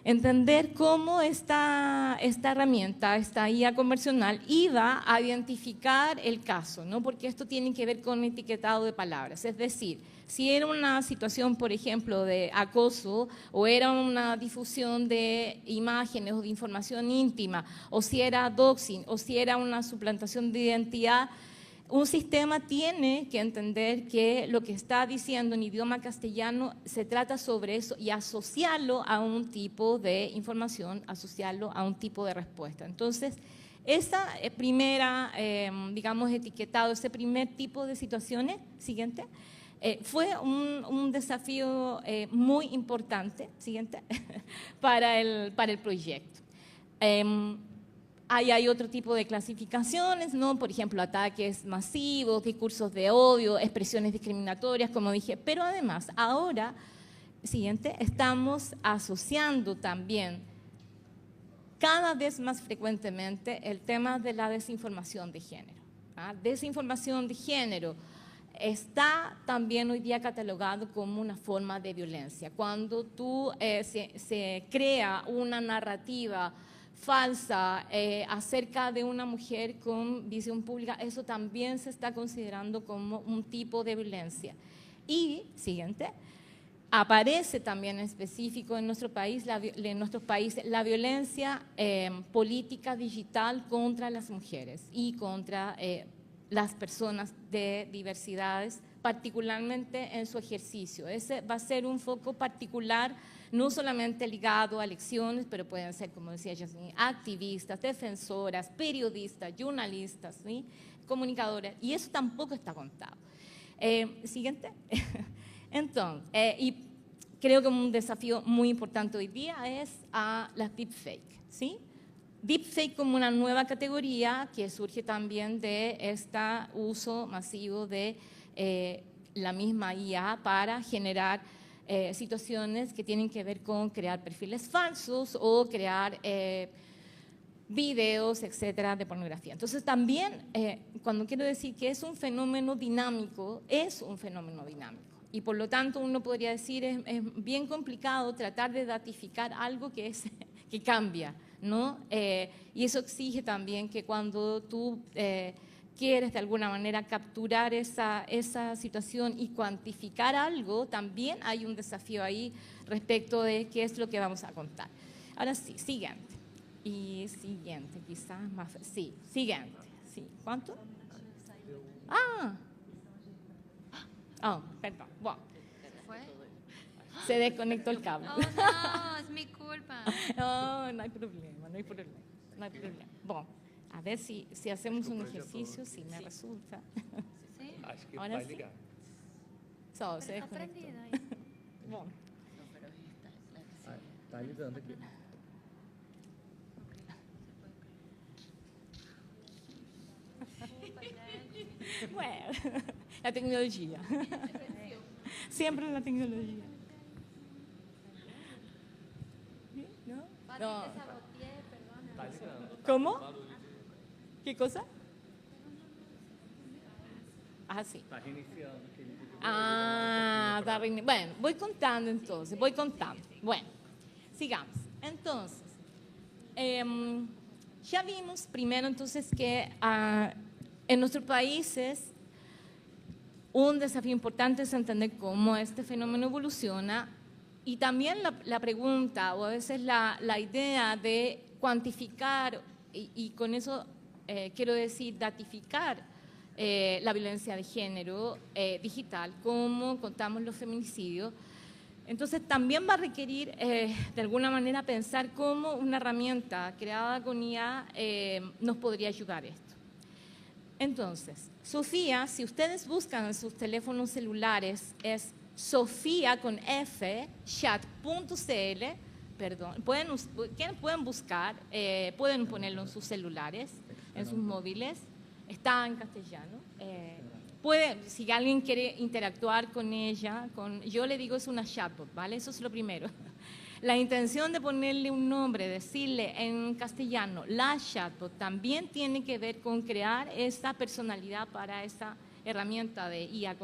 Speaker 4: entender cómo esta herramienta, esta IA conversacional, iba a identificar el caso, ¿no? Porque esto tiene que ver con etiquetado de palabras. Es decir, si era una situación, por ejemplo, de acoso, o era una difusión de imágenes o de información íntima, o si era doxing, o si era una suplantación de identidad, un sistema tiene que entender que lo que está diciendo en idioma castellano se trata sobre eso y asociarlo a un tipo de información, asociarlo a un tipo de respuesta. Entonces, esa primera, digamos, etiquetado, ese primer tipo de situaciones, siguiente, fue un desafío muy importante, siguiente, para el proyecto. Hay otro tipo de clasificaciones, ¿no? Por ejemplo, ataques masivos, discursos de odio, expresiones discriminatorias, como dije. Pero además, ahora, siguiente, estamos asociando también cada vez más frecuentemente el tema de la desinformación de género. Desinformación de género está también hoy día catalogado como una forma de violencia. Cuando se crea una narrativa falsa acerca de una mujer con visión pública, eso también se está considerando como un tipo de violencia. Y, siguiente, aparece también en específico en nuestros países la violencia política digital contra las mujeres y contra las personas de diversidades, particularmente en su ejercicio. Ese va a ser un foco particular, no solamente ligado a elecciones, pero pueden ser, como decía Yasmín, activistas, defensoras, periodistas, jornalistas, ¿sí? Comunicadoras, y eso tampoco está contado. Siguiente. Entonces, y creo que un desafío muy importante hoy día es a las deepfake, ¿sí? Deepfake como una nueva categoría que surge también de este uso masivo de la misma IA para generar situaciones que tienen que ver con crear perfiles falsos o crear videos, etcétera, de pornografía. Entonces también, cuando quiero decir que es un fenómeno dinámico, es un fenómeno dinámico. Y por lo tanto uno podría decir, es bien complicado tratar de datificar algo que cambia, ¿no? Y eso exige también que cuando tú quieres de alguna manera capturar esa situación y cuantificar algo, también hay un desafío ahí respecto de qué es lo que vamos a contar. Ahora sí, siguiente. Y siguiente, quizás más. Sí, siguiente. Sí. ¿Cuánto? Perdón. Bueno. Se desconectó el cable.
Speaker 5: Oh, no, es mi culpa.
Speaker 4: No hay problema, no hay problema. Bueno, a ver si hacemos un ejercicio, si me resulta.
Speaker 5: ¿Sí?
Speaker 6: Acho que
Speaker 4: Ahora
Speaker 6: vai
Speaker 4: sí.
Speaker 6: ligar.
Speaker 4: Só, se desconectou.
Speaker 5: Aprendida ahí.
Speaker 4: Bom,
Speaker 6: Tá ligando aqui.
Speaker 4: bueno, la tecnología. Siempre la tecnología. ¿No? No.
Speaker 6: Tá ligando.
Speaker 4: ¿Cómo? ¿Qué cosa? Ah, sí.
Speaker 6: Tá reiniciando. Que ele pediu
Speaker 4: Está bien. Bueno, voy contando entonces, Bueno, sigamos. Entonces, ya vimos primero entonces que en nuestros países un desafío importante es entender cómo este fenómeno evoluciona, y también la pregunta, o a veces la idea de cuantificar, y con eso quiero decir datificar la violencia de género digital, cómo contamos los feminicidios. Entonces también va a requerir de alguna manera pensar cómo una herramienta creada con IA nos podría ayudar a esto. Entonces, Sofía, si ustedes buscan en sus teléfonos celulares, es Sofía con F, chat.cl, pueden buscar, pueden ponerlo en sus celulares, en sus móviles, está en castellano. Si alguien quiere interactuar con ella, yo le digo es una chatbot, ¿vale? Eso es lo primero. La intención de ponerle un nombre, decirle en castellano la chatbot, también tiene que ver con crear esa personalidad para esa herramienta de IA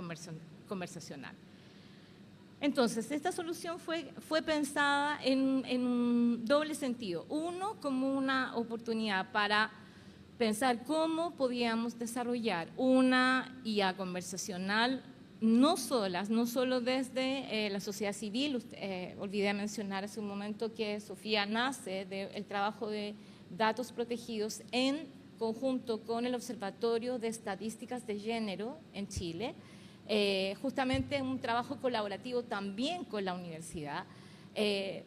Speaker 4: conversacional. Entonces, esta solución fue pensada en un doble sentido. Uno, como una oportunidad para pensar cómo podíamos desarrollar una IA conversacional no solo desde la sociedad civil. Olvidé mencionar hace un momento que Sofía nace del trabajo de datos protegidos en conjunto con el Observatorio de Estadísticas de Género en Chile, justamente un trabajo colaborativo también con la universidad,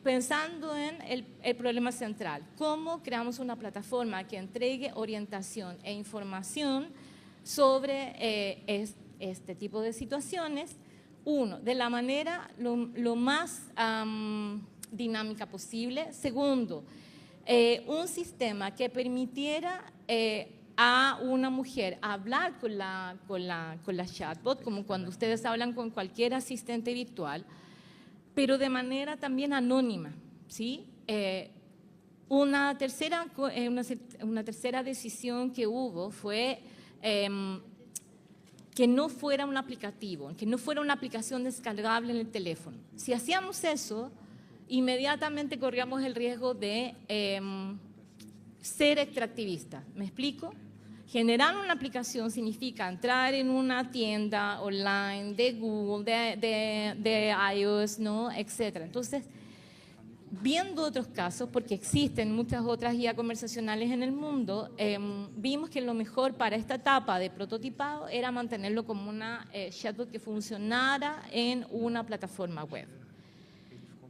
Speaker 4: pensando en el problema central, cómo creamos una plataforma que entregue orientación e información sobre este tipo de situaciones, de la manera lo más dinámica posible. Segundo, un sistema que permitiera a una mujer hablar con la chatbot, como cuando ustedes hablan con cualquier asistente virtual, pero de manera también anónima, ¿sí? Una tercera decisión que hubo fue que no fuera un aplicativo, que no fuera una aplicación descargable en el teléfono. Si hacíamos eso, inmediatamente corríamos el riesgo de ser extractivista. ¿Me explico? Generar una aplicación significa entrar en una tienda online de Google, de iOS, ¿no? Etcétera. Entonces, viendo otros casos, porque existen muchas otras guías conversacionales en el mundo, vimos que lo mejor para esta etapa de prototipado era mantenerlo como una chatbot que funcionara en una plataforma web.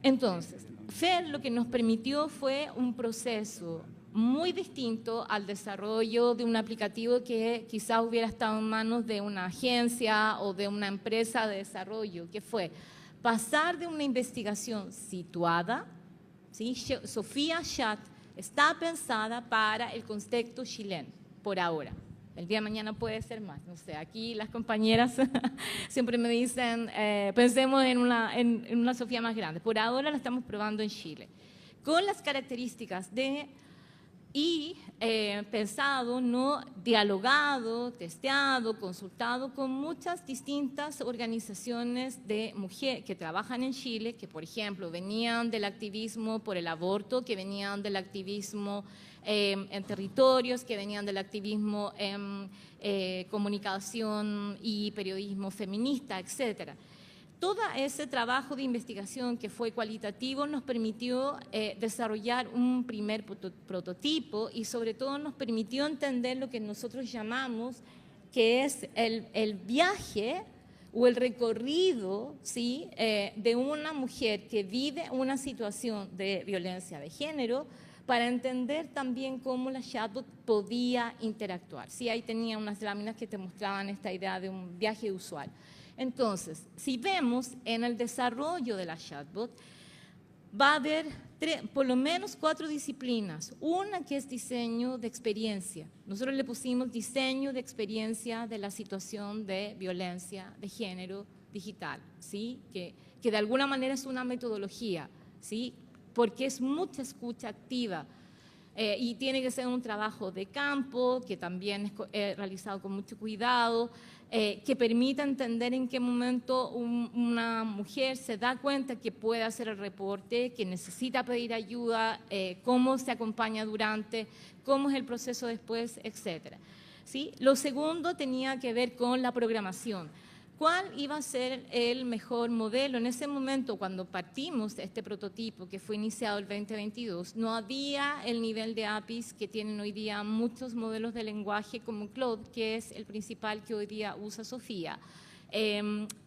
Speaker 4: Entonces, FAIR lo que nos permitió fue un proceso muy distinto al desarrollo de un aplicativo que quizás hubiera estado en manos de una agencia o de una empresa de desarrollo, que fue pasar de una investigación situada, ¿sí? Sofía Chat está pensada para el contexto chileno, por ahora. El día de mañana puede ser más, no sé, aquí las compañeras siempre me dicen, pensemos en una Sofía más grande. Por ahora la estamos probando en Chile, con las características pensado, ¿no? Dialogado, testeado, consultado con muchas distintas organizaciones de mujeres que trabajan en Chile, que por ejemplo venían del activismo por el aborto, que venían del activismo en territorios, que venían del activismo en comunicación y periodismo feminista, etcétera. Todo ese trabajo de investigación que fue cualitativo nos permitió desarrollar un primer prototipo y sobre todo nos permitió entender lo que nosotros llamamos que es el viaje o el recorrido, ¿sí? De una mujer que vive una situación de violencia de género, para entender también cómo la chatbot podía interactuar. Sí, ahí tenía unas láminas que te mostraban esta idea de un viaje de usuario. Entonces, si vemos en el desarrollo de la chatbot, va a haber por lo menos 4 disciplinas. Una que es diseño de experiencia. Nosotros le pusimos diseño de experiencia de la situación de violencia de género digital, ¿sí? Que de alguna manera es una metodología, ¿sí? Porque es mucha escucha activa. Y tiene que ser un trabajo de campo, que también es realizado con mucho cuidado, que permita entender en qué momento una mujer se da cuenta que puede hacer el reporte, que necesita pedir ayuda, cómo se acompaña durante, cómo es el proceso después, etc. ¿Sí? Lo segundo tenía que ver con la programación. ¿Cuál iba a ser el mejor modelo? En ese momento, cuando partimos de este prototipo que fue iniciado el 2022, no había el nivel de APIs que tienen hoy día muchos modelos de lenguaje como Claude, que es el principal que hoy día usa Sofía,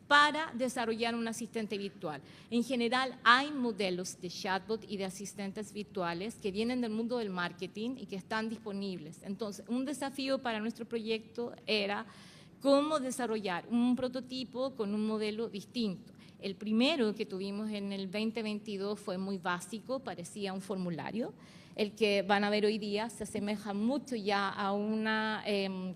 Speaker 4: para desarrollar un asistente virtual. En general, hay modelos de chatbot y de asistentes virtuales que vienen del mundo del marketing y que están disponibles. Entonces, un desafío para nuestro proyecto era cómo desarrollar un prototipo con un modelo distinto. El primero que tuvimos en el 2022 fue muy básico, parecía un formulario. El que van a ver hoy día se asemeja mucho ya a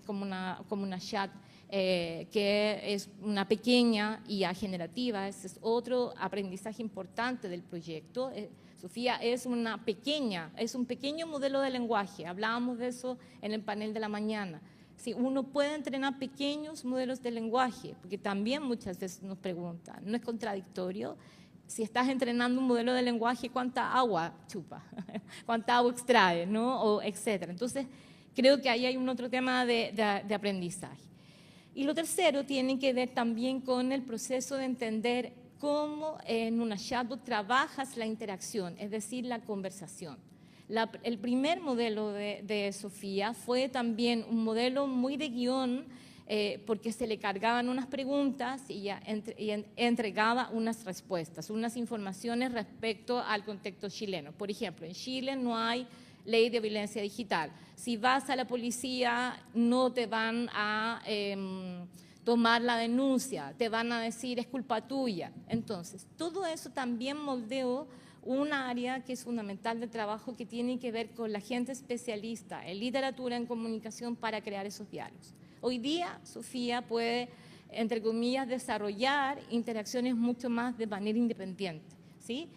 Speaker 4: como una chat que es una pequeña IA generativa. Ese es otro aprendizaje importante del proyecto. Sofía es un pequeño modelo de lenguaje. Hablábamos de eso en el panel de la mañana. Sí, uno puede entrenar pequeños modelos de lenguaje, porque también muchas veces nos preguntan, ¿no es contradictorio? Si estás entrenando un modelo de lenguaje, ¿cuánta agua chupa? ¿Cuánta agua extrae? ¿No? O etcétera. Entonces, creo que ahí hay un otro tema de aprendizaje. Y lo tercero tiene que ver también con el proceso de entender cómo en una chatbot trabajas la interacción, es decir, la conversación. El primer modelo de Sofía fue también un modelo muy de guión, porque se le cargaban unas preguntas y ella entregaba unas respuestas, unas informaciones respecto al contexto chileno. Por ejemplo, en Chile no hay ley de violencia digital. Si vas a la policía, no te van a tomar la denuncia, te van a decir es culpa tuya. Entonces, todo eso también moldeó un área que es fundamental de trabajo que tiene que ver con la gente especialista en literatura, en comunicación, para crear esos diálogos. Hoy día, Sofía puede, entre comillas, desarrollar interacciones mucho más de manera independiente, ¿sí?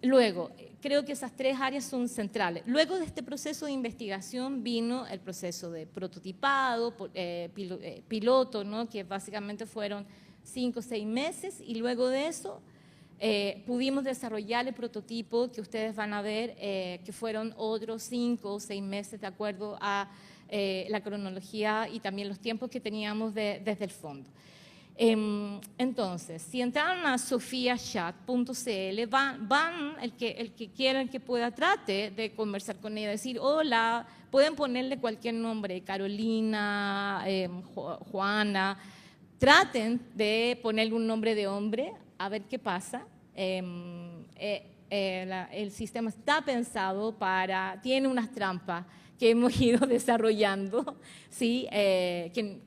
Speaker 4: Luego, creo que esas tres áreas son centrales. Luego de este proceso de investigación vino el proceso de prototipado, piloto, ¿no? Que básicamente fueron 5 o 6 meses, y luego de eso pudimos desarrollar el prototipo que ustedes van a ver, que fueron otros 5 o 6 meses de acuerdo a la cronología y también los tiempos que teníamos desde el fondo. Entonces, si entraron a sofiachat.cl, el que quiera, el que pueda, trate de conversar con ella, decir hola, pueden ponerle cualquier nombre, Carolina, Juana, traten de ponerle un nombre de hombre, a ver qué pasa. El sistema está pensado tiene unas trampas que hemos ido desarrollando, ¿sí?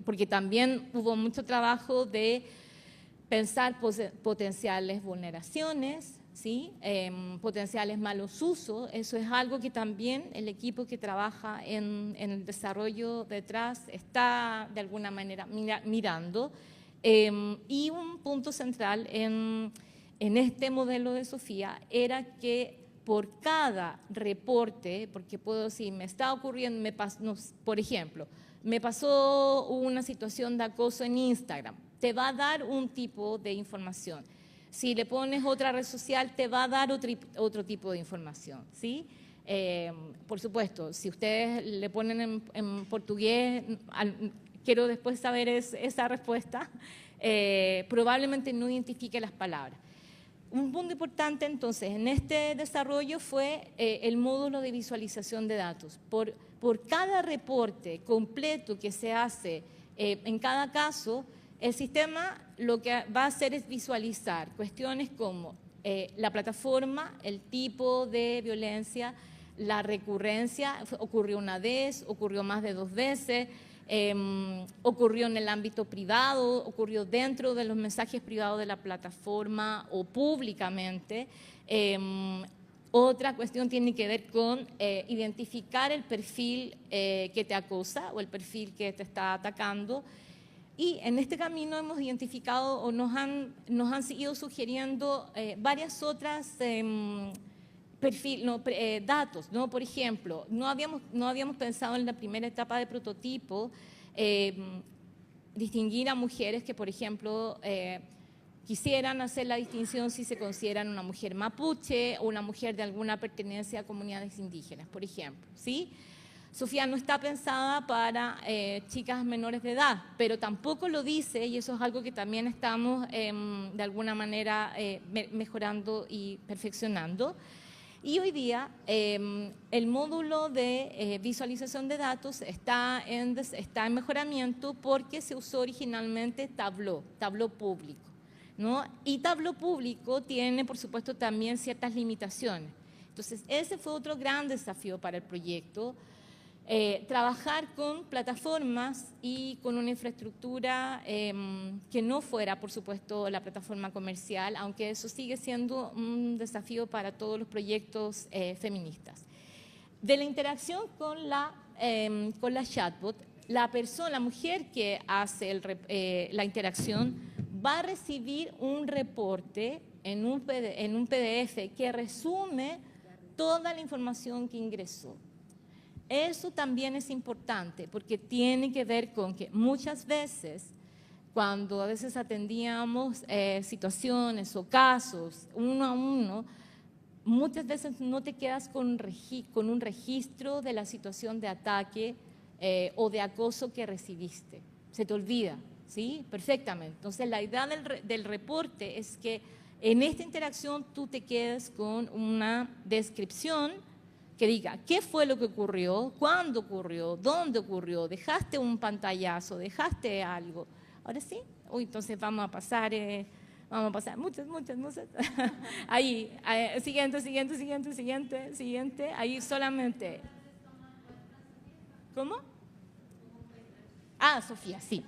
Speaker 4: Porque también hubo mucho trabajo de pensar potenciales vulneraciones, ¿sí? Potenciales malos usos. Eso es algo que también el equipo que trabaja en el desarrollo detrás está de alguna manera mirando. Y un punto central en este modelo de Sofía era que por cada reporte, porque puedo decir, me está ocurriendo, por ejemplo, me pasó una situación de acoso en Instagram, te va a dar un tipo de información. Si le pones otra red social, te va a dar otro tipo de información, ¿sí? Por supuesto, si ustedes le ponen en portugués, quiero después saber esa respuesta, probablemente no identifique las palabras. Un punto importante entonces en este desarrollo fue el módulo de visualización de datos. Por cada reporte completo que se hace en cada caso, el sistema lo que va a hacer es visualizar cuestiones como la plataforma, el tipo de violencia, la recurrencia, ocurrió una vez, ocurrió más de 2 veces, ocurrió en el ámbito privado, ocurrió dentro de los mensajes privados de la plataforma o públicamente. Otra cuestión tiene que ver con identificar el perfil que te acosa o el perfil que te está atacando. Y en este camino hemos identificado o nos han seguido sugiriendo varias otras datos, ¿no? Por ejemplo, no habíamos pensado en la primera etapa de prototipo distinguir a mujeres que, por ejemplo, quisieran hacer la distinción si se consideran una mujer mapuche o una mujer de alguna pertenencia a comunidades indígenas, por ejemplo, ¿sí? Sofía no está pensada para chicas menores de edad, pero tampoco lo dice, y eso es algo que también estamos de alguna manera mejorando y perfeccionando. Y hoy día el módulo de visualización de datos está en mejoramiento porque se usó originalmente Tableau público, ¿no? Y Tableau público tiene, por supuesto, también ciertas limitaciones. Entonces, ese fue otro gran desafío para el proyecto. trabajar con plataformas y con una infraestructura que no fuera, por supuesto, la plataforma comercial, aunque eso sigue siendo un desafío para todos los proyectos feministas. De la interacción con la chatbot, la mujer que hace la interacción va a recibir un reporte en un PDF que resume toda la información que ingresó. Eso también es importante porque tiene que ver con que muchas veces, cuando a veces atendíamos situaciones o casos uno a uno, muchas veces no te quedas con un registro de la situación de ataque o de acoso que recibiste. Se te olvida, ¿sí? Perfectamente. Entonces, la idea del reporte es que en esta interacción tú te quedes con una descripción que diga qué fue lo que ocurrió, cuándo ocurrió, dónde ocurrió, dejaste un pantallazo, dejaste algo. Ahora sí, entonces vamos a pasar muchas. Ahí, siguiente, ahí solamente. ¿Cómo? Ah, Sofía, sí.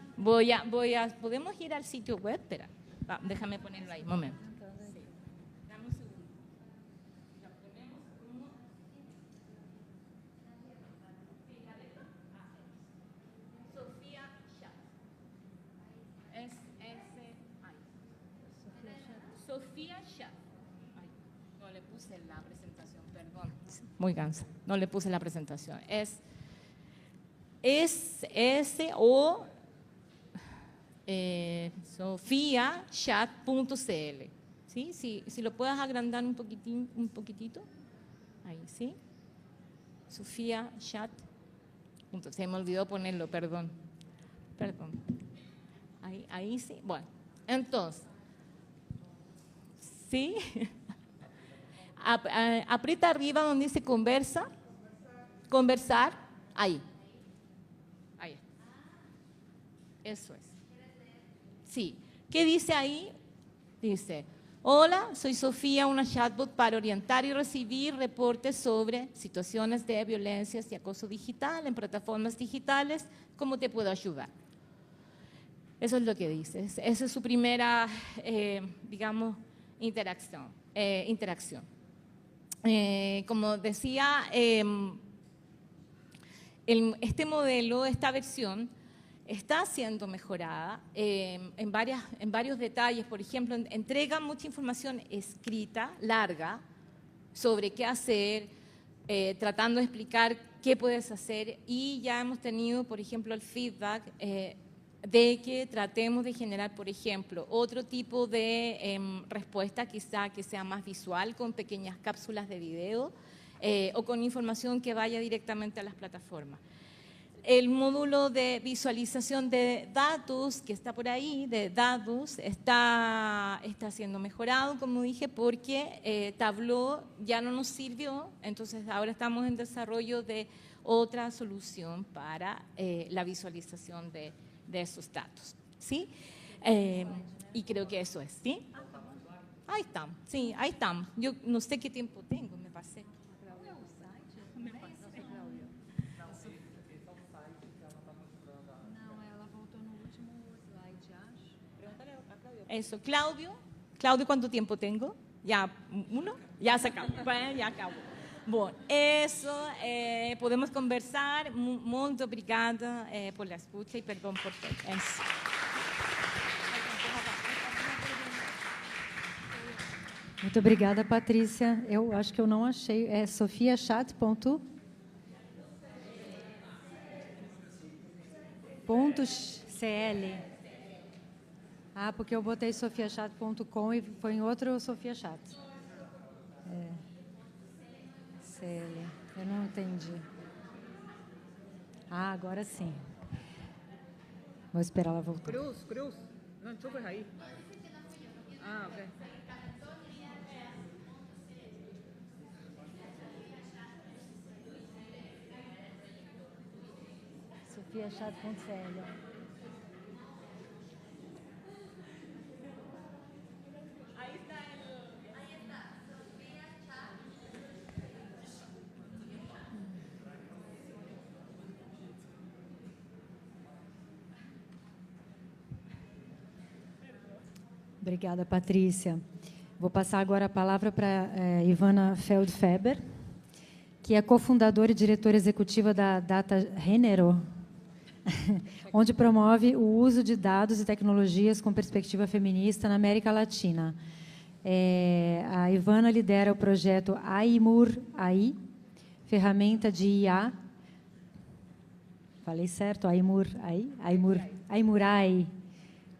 Speaker 4: ¿Podemos ir al sitio web? Espera, déjame ponerlo ahí, un momento. Sofía Chat. No le puse la presentación, perdón. Muy cansa. No le puse la presentación. Es sofiachat.cl. ¿Sí? Si lo puedes agrandar un poquitito. Ahí, ¿sí? Sofía Chat. Se me olvidó ponerlo, perdón. Ahí sí. Bueno, entonces. ¿Sí? Aprieta arriba donde dice conversar, ahí. Eso es. Sí. ¿Qué dice ahí? Dice, hola, soy Sofía, una chatbot para orientar y recibir reportes sobre situaciones de violencias y acoso digital en plataformas digitales. ¿Cómo te puedo ayudar? Eso es lo que dice. Esa es su primera, digamos, interacción. Como decía, este modelo, esta versión, está siendo mejorada en varios detalles. Por ejemplo, entrega mucha información escrita, larga, sobre qué hacer, tratando de explicar qué puedes hacer, y ya hemos tenido, por ejemplo, el feedback de que tratemos de generar, por ejemplo, otro tipo de respuesta, quizá que sea más visual, con pequeñas cápsulas de video o con información que vaya directamente a las plataformas. El módulo de visualización de datos que está por ahí, está siendo mejorado, como dije, porque Tableau ya no nos sirvió, entonces ahora estamos en desarrollo de otra solución para la visualización de esos datos, ¿sí? Y creo que eso es, ¿sí? Ahí están, sí, ahí están. Yo no sé qué tiempo tengo, me pasé. Eso, Claudio, ¿cuánto tiempo tengo? Ya, uno, ya se acabó, ya acabó. Bueno, eso, podemos conversar. Muito obrigada por la escucha y perdón por todo. Eso.
Speaker 2: Muito obrigada, Patrícia. Eu acho que eu não achei. É sofiachat.cl. Ah, porque eu botei sofiachat.com e foi em outro Sofia Chat. CL. Eu não entendi. Ah, agora sim. Vou esperar ela voltar.
Speaker 6: Cruz. No enchufes ahí. Ah, ok.
Speaker 2: sofiachat.cl. Obrigada, Patrícia. Vou passar agora a palavra para Ivana Feldfeber, que é cofundadora e diretora executiva da Data Gênero, onde promove o uso de dados e tecnologias com perspectiva feminista na América Latina. A Ivana lidera o projeto Aimur-AI, ferramenta de IA. Falei certo? Aimur-AI?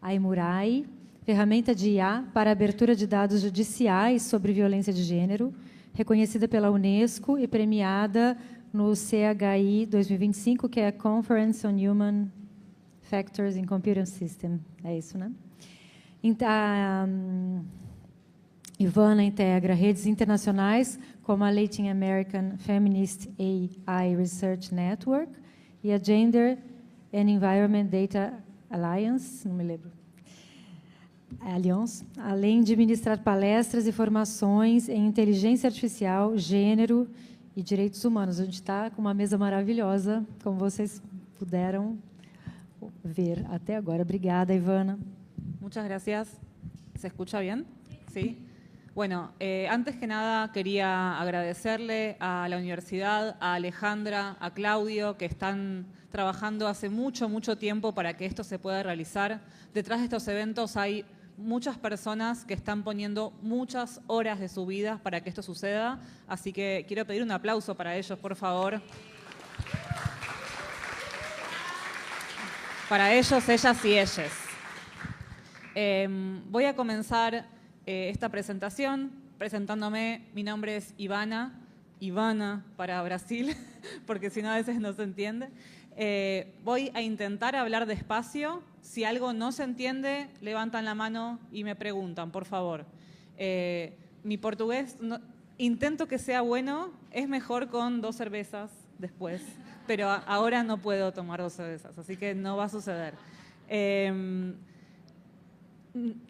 Speaker 2: Aimur-AI, ferramenta de IA para abertura de dados judiciais sobre violência de gênero, reconhecida pela Unesco e premiada no CHI 2025, que é a Conference on Human Factors in Computer System. É isso, né? Ivana integra redes internacionais como a Latin American Feminist AI Research Network e a Gender and Environment Data Alliance, não me lembro, Alliance, além de ministrar palestras e formações em inteligência artificial, gênero e direitos humanos. A gente está com uma mesa maravilhosa, como vocês puderam ver até agora. Obrigada, Ivana.
Speaker 6: Muchas gracias. ¿Se escucha bien? Sí. Bueno, antes que nada quería agradecerle a la universidad, a Alejandra, a Claudio, que están trabajando hace mucho, mucho tiempo para que esto se pueda realizar. Detrás de estos eventos hay muchas personas que están poniendo muchas horas de su vida para que esto suceda, así que quiero pedir un aplauso para ellos, por favor. Para ellos, ellas y ellas. Voy a comenzar esta presentación presentándome. Mi nombre es Ivana para Brasil, porque si no a veces no se entiende. Voy a intentar hablar despacio. Si algo no se entiende, levantan la mano y me preguntan, por favor. Mi portugués, intento que sea bueno, es mejor con 2 cervezas después, pero ahora no puedo tomar 2 cervezas, así que no va a suceder.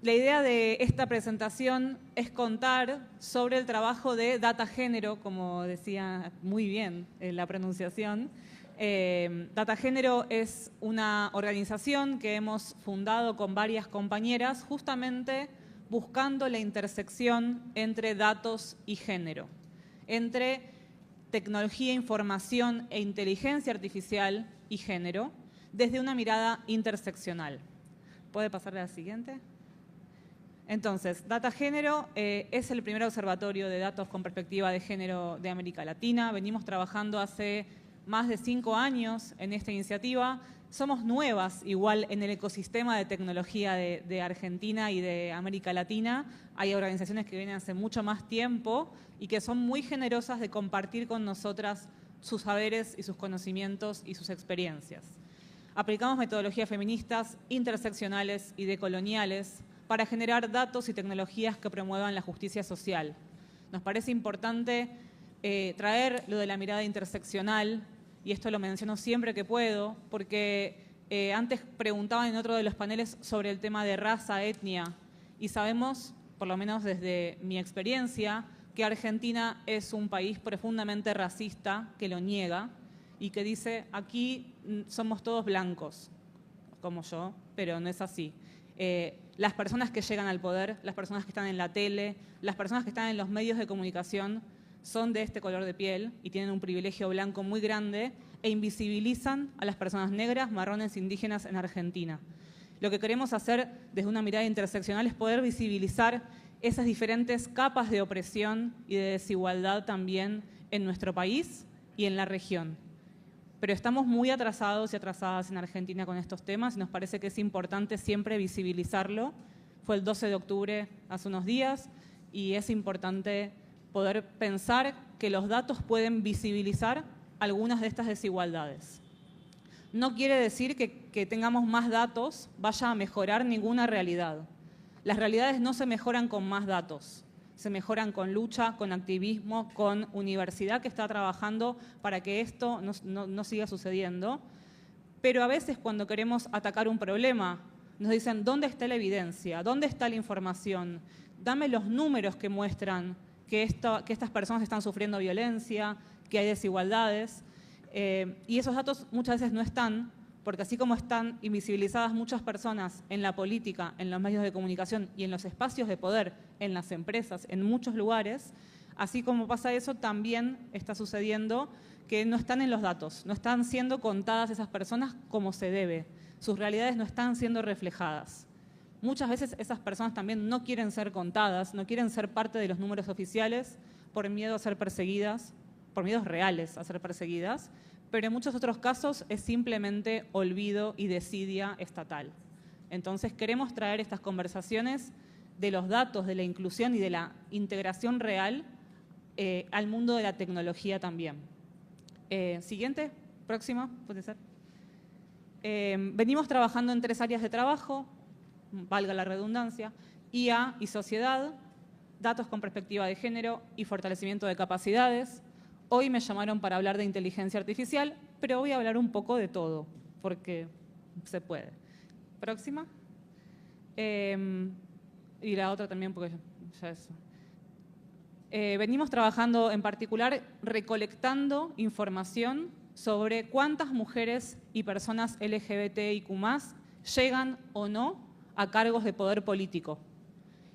Speaker 6: La idea de esta presentación es contar sobre el trabajo de Data Gênero, como decía muy bien la pronunciación. Data Gênero es una organización que hemos fundado con varias compañeras justamente buscando la intersección entre datos y género, entre tecnología, información e inteligencia artificial y género, desde una mirada interseccional. ¿Puede pasar a la siguiente? Entonces, Data Gênero es el primer observatorio de datos con perspectiva de género de América Latina. Venimos trabajando hace más de 5 años en esta iniciativa. Somos nuevas igual en el ecosistema de tecnología de Argentina y de América Latina. Hay organizaciones que vienen hace mucho más tiempo y que son muy generosas de compartir con nosotras sus saberes y sus conocimientos y sus experiencias. Aplicamos metodologías feministas, interseccionales y decoloniales para generar datos y tecnologías que promuevan la justicia social. Nos parece importante traer lo de la mirada interseccional, y esto lo menciono siempre que puedo, porque antes preguntaban en otro de los paneles sobre el tema de raza, etnia, y sabemos, por lo menos desde mi experiencia, que Argentina es un país profundamente racista, que lo niega, y que dice, aquí somos todos blancos, como yo, pero no es así. Las personas que llegan al poder, las personas que están en la tele, las personas que están en los medios de comunicación son de este color de piel y tienen un privilegio blanco muy grande e invisibilizan a las personas negras, marrones, indígenas en Argentina. Lo que queremos hacer desde una mirada interseccional es poder visibilizar esas diferentes capas de opresión y de desigualdad también en nuestro país y en la región. Pero estamos muy atrasados y atrasadas en Argentina con estos temas y nos parece que es importante siempre visibilizarlo. Fue el 12 de octubre hace unos días y es importante poder pensar que los datos pueden visibilizar algunas de estas desigualdades. No quiere decir que tengamos más datos vaya a mejorar ninguna realidad. Las realidades no se mejoran con más datos. Se mejoran con lucha, con activismo, con universidad que está trabajando para que esto no siga sucediendo. Pero a veces cuando queremos atacar un problema, nos dicen, ¿dónde está la evidencia? ¿Dónde está la información? Dame los números que muestran que estas personas están sufriendo violencia, que hay desigualdades. Y esos datos muchas veces no están porque así como están invisibilizadas muchas personas en la política, en los medios de comunicación y en los espacios de poder, en las empresas, en muchos lugares, así como pasa eso, también está sucediendo que no están en los datos, no están siendo contadas esas personas como se debe, sus realidades no están siendo reflejadas. Muchas veces esas personas también no quieren ser contadas, no quieren ser parte de los números oficiales por miedo a ser perseguidas, por miedos reales a ser perseguidas, pero en muchos otros casos es simplemente olvido y desidia estatal. Entonces queremos traer estas conversaciones de los datos, de la inclusión y de la integración real al mundo de la tecnología también. Siguiente, próxima, puede ser. Venimos trabajando en 3 áreas de trabajo, valga la redundancia: IA y sociedad, datos con perspectiva de género y fortalecimiento de capacidades. Hoy me llamaron para hablar de inteligencia artificial, pero voy a hablar un poco de todo, porque se puede. Próxima. Y la otra también, porque ya eso. Venimos trabajando en particular recolectando información sobre cuántas mujeres y personas LGBTIQ+ llegan o no a cargos de poder político.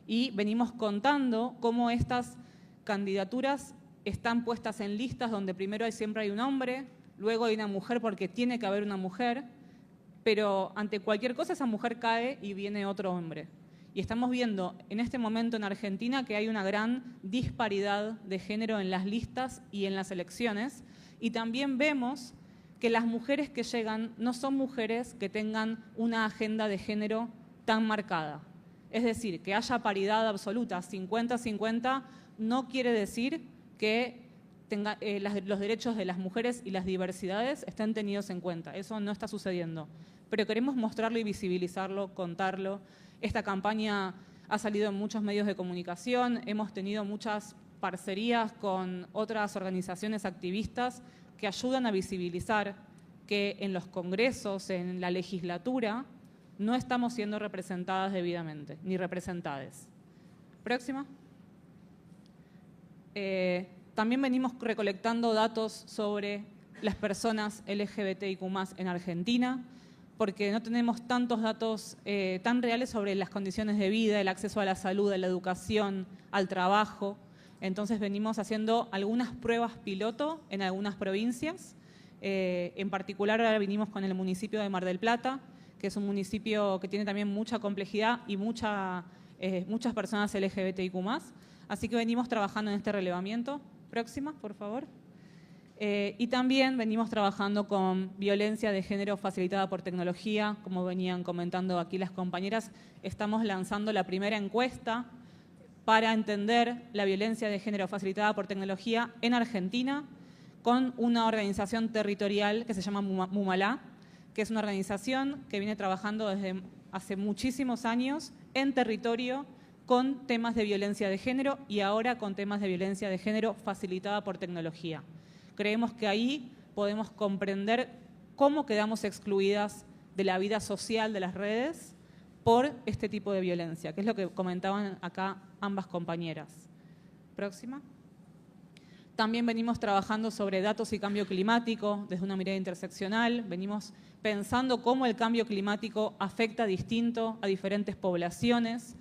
Speaker 6: Y venimos contando cómo estas candidaturas están puestas en listas donde primero siempre hay un hombre, luego hay una mujer porque tiene que haber una mujer, pero ante cualquier cosa esa mujer cae y viene otro hombre. Y estamos viendo en este momento en Argentina que hay una gran disparidad de género en las listas y en las elecciones, y también vemos que las mujeres que llegan no son mujeres que tengan una agenda de género tan marcada. Es decir, que haya paridad absoluta, 50-50, no quiere decir que los derechos de las mujeres y las diversidades estén tenidos en cuenta. Eso no está sucediendo. Pero queremos mostrarlo y visibilizarlo, contarlo. Esta campaña ha salido en muchos medios de comunicación, hemos tenido muchas parcerías con otras organizaciones activistas que ayudan a visibilizar que en los congresos, en la legislatura, no estamos siendo representadas debidamente, ni representades. Próxima. También venimos recolectando datos sobre las personas LGBTIQ+ en Argentina, porque no tenemos tantos datos tan reales sobre las condiciones de vida, el acceso a la salud, a la educación, al trabajo. Entonces venimos haciendo algunas pruebas piloto en algunas provincias. En particular ahora vinimos con el municipio de Mar del Plata, que es un municipio que tiene también mucha complejidad y muchas personas LGBTIQ+. Así que venimos trabajando en este relevamiento. Próxima, por favor. Y también venimos trabajando con violencia de género facilitada por tecnología. Como venían comentando aquí las compañeras, estamos lanzando la primera encuesta para entender la violencia de género facilitada por tecnología en Argentina con una organización territorial que se llama Mumalá, que es una organización que viene trabajando desde hace muchísimos años en territorio con temas de violencia de género y ahora con temas de violencia de género facilitada por tecnología. Creemos que ahí podemos comprender cómo quedamos excluidas de la vida social de las redes por este tipo de violencia, que es lo que comentaban acá ambas compañeras. Próxima. También venimos trabajando sobre datos y cambio climático desde una mirada interseccional. Venimos pensando cómo el cambio climático afecta distinto a diferentes poblaciones.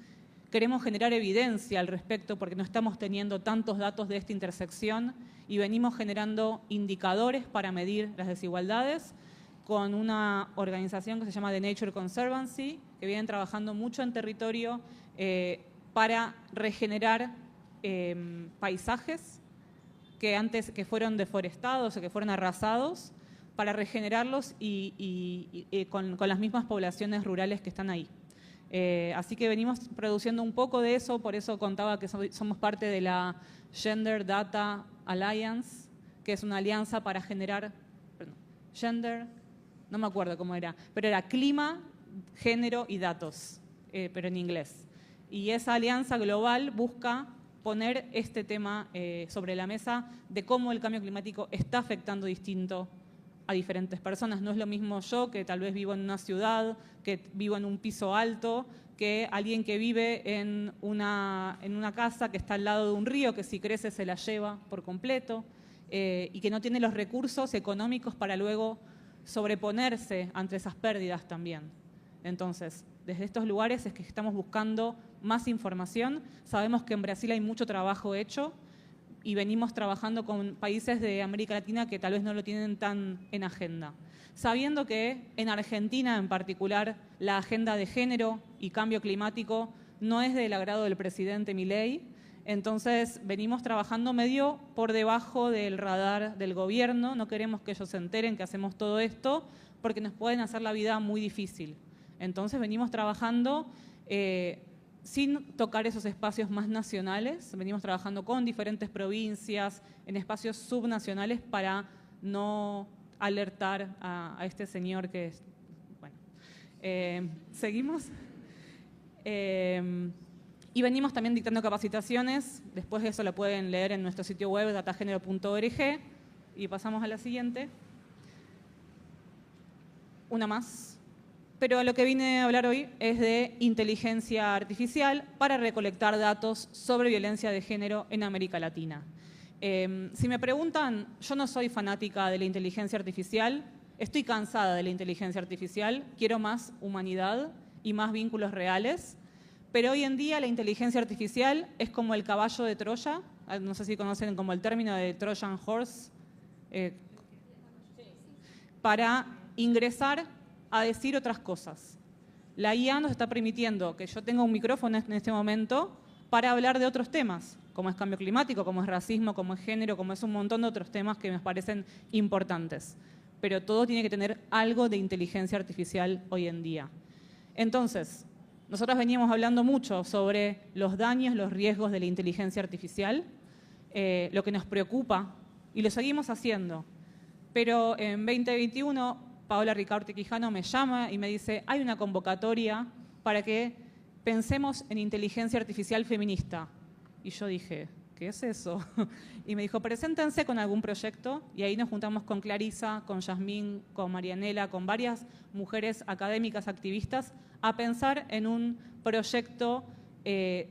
Speaker 6: Queremos generar evidencia al respecto porque no estamos teniendo tantos datos de esta intersección y venimos generando indicadores para medir las desigualdades con una organización que se llama The Nature Conservancy, que vienen trabajando mucho en territorio para regenerar paisajes que fueron deforestados o que fueron arrasados, para regenerarlos con las mismas poblaciones rurales que están ahí. Así que venimos produciendo un poco de eso, por eso contaba que somos parte de la Gender Data Alliance, que es una alianza para generar no me acuerdo cómo era, pero era clima, género y datos, pero en inglés. Y esa alianza global busca poner este tema sobre la mesa de cómo el cambio climático está afectando distinto a diferentes personas. No es lo mismo yo, que tal vez vivo en una ciudad, que vivo en un piso alto, que alguien que vive en una casa que está al lado de un río, que si crece se la lleva por completo, y que no tiene los recursos económicos para luego sobreponerse ante esas pérdidas también. Entonces, desde estos lugares es que estamos buscando más información. Sabemos que en Brasil hay mucho trabajo hecho y venimos trabajando con países de América Latina que tal vez no lo tienen tan en agenda. Sabiendo que en Argentina en particular la agenda de género y cambio climático no es del agrado del presidente Milei, entonces venimos trabajando medio por debajo del radar del gobierno, no queremos que ellos se enteren que hacemos todo esto porque nos pueden hacer la vida muy difícil. Entonces venimos trabajando sin tocar esos espacios más nacionales, venimos trabajando con diferentes provincias, en espacios subnacionales para no alertar a este señor que es... Bueno, seguimos. Y venimos también dictando capacitaciones, después de eso lo pueden leer en nuestro sitio web datagénero.org. Y pasamos a la siguiente. Una más. Pero lo que vine a hablar hoy es de inteligencia artificial para recolectar datos sobre violencia de género en América Latina. Si me preguntan, yo no soy fanática de la inteligencia artificial, estoy cansada de la inteligencia artificial, quiero más humanidad y más vínculos reales, pero hoy en día la inteligencia artificial es como el caballo de Troya, no sé si conocen como el término de Trojan Horse, para ingresar a decir otras cosas. La IA nos está permitiendo que yo tenga un micrófono en este momento para hablar de otros temas, como es cambio climático, como es racismo, como es género, como es un montón de otros temas que me parecen importantes. Pero todo tiene que tener algo de inteligencia artificial hoy en día. Entonces, nosotros veníamos hablando mucho sobre los daños, los riesgos de la inteligencia artificial, lo que nos preocupa, y lo seguimos haciendo. Pero en 2021, Paola Ricaurte Quijano me llama y me dice, hay una convocatoria para que pensemos en inteligencia artificial feminista. Y yo dije, ¿qué es eso? Y me dijo, preséntense con algún proyecto, y ahí nos juntamos con Clarisa, con Yasmín, con Marianela, con varias mujeres académicas activistas, a pensar en un proyecto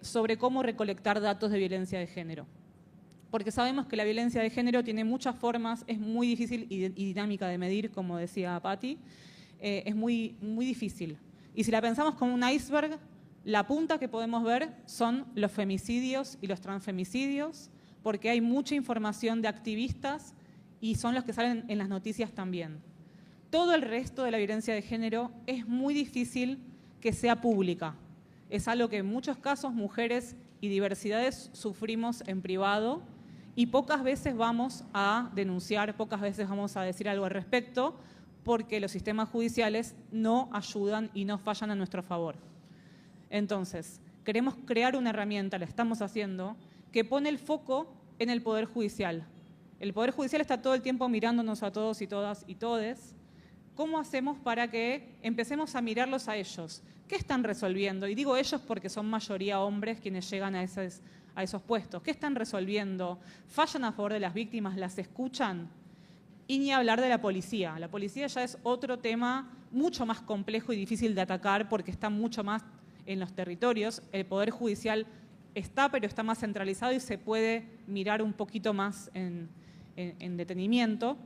Speaker 6: sobre cómo recolectar datos de violencia de género. Porque sabemos que la violencia de género tiene muchas formas, es muy difícil y dinámica de medir, como decía Patti, es muy difícil. Y si la pensamos como un iceberg, la punta que podemos ver son los femicidios y los transfemicidios, porque hay mucha información de activistas y son los que salen en las noticias también. Todo el resto de la violencia de género es muy difícil que sea pública. Es algo que en muchos casos mujeres y diversidades sufrimos en privado y pocas veces vamos a denunciar, pocas veces vamos a decir algo al respecto, porque los sistemas judiciales no ayudan y no fallan a nuestro favor. Entonces, queremos crear una herramienta, la estamos haciendo, que pone el foco en el Poder Judicial. El Poder Judicial está todo el tiempo mirándonos a todos y todas y todes. ¿Cómo hacemos para que empecemos a mirarlos a ellos? ¿Qué están resolviendo? Y digo ellos porque son mayoría hombres quienes llegan a esos puestos. ¿Qué están resolviendo? ¿Fallan a favor de las víctimas? ¿Las escuchan? Y ni hablar de la policía. La policía ya es otro tema mucho más complejo y difícil de atacar porque está mucho más en los territorios. El Poder Judicial está, pero está más centralizado y se puede mirar un poquito más en detenimiento.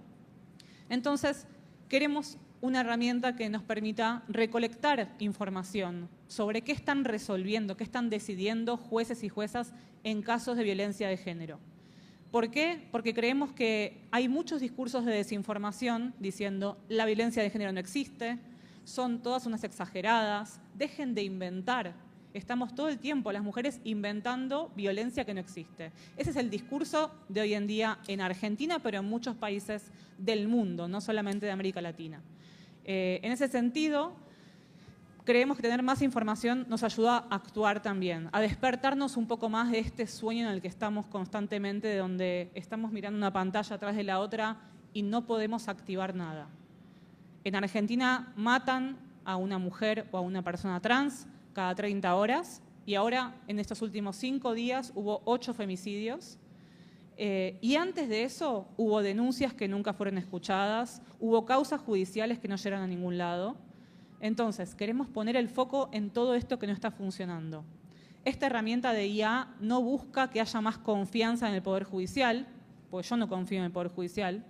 Speaker 6: Entonces, queremos una herramienta que nos permita recolectar información sobre qué están resolviendo, qué están decidiendo jueces y juezas en casos de violencia de género. ¿Por qué? Porque creemos que hay muchos discursos de desinformación diciendo la violencia de género no existe, son todas unas exageradas, dejen de inventar. Estamos todo el tiempo las mujeres inventando violencia que no existe. Ese es el discurso de hoy en día en Argentina, pero en muchos países del mundo, no solamente de América Latina. En ese sentido, creemos que tener más información nos ayuda a actuar también, a despertarnos un poco más de este sueño en el que estamos constantemente, de donde estamos mirando una pantalla atrás de la otra y no podemos activar nada. En Argentina matan a una mujer o a una persona trans cada 30 horas y ahora en estos últimos 5 días hubo 8 femicidios. Y antes de eso hubo denuncias que nunca fueron escuchadas, hubo causas judiciales que no llegaron a ningún lado. Entonces, queremos poner el foco en todo esto que no está funcionando. Esta herramienta de IA no busca que haya más confianza en el Poder Judicial, porque yo no confío en el Poder Judicial,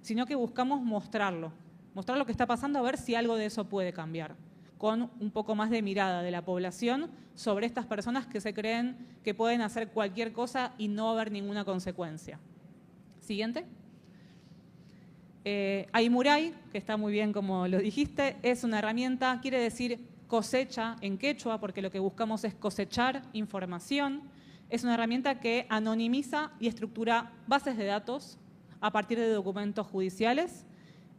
Speaker 6: sino que buscamos mostrarlo. mostrar lo que está pasando, a ver si algo de eso puede cambiar, con un poco más de mirada de la población sobre estas personas que se creen que pueden hacer cualquier cosa y no va a haber ninguna consecuencia. Siguiente. Aimurai, que está muy bien como lo dijiste, es una herramienta, quiere decir cosecha en quechua, porque lo que buscamos es cosechar información. Es una herramienta que anonimiza y estructura bases de datos a partir de documentos judiciales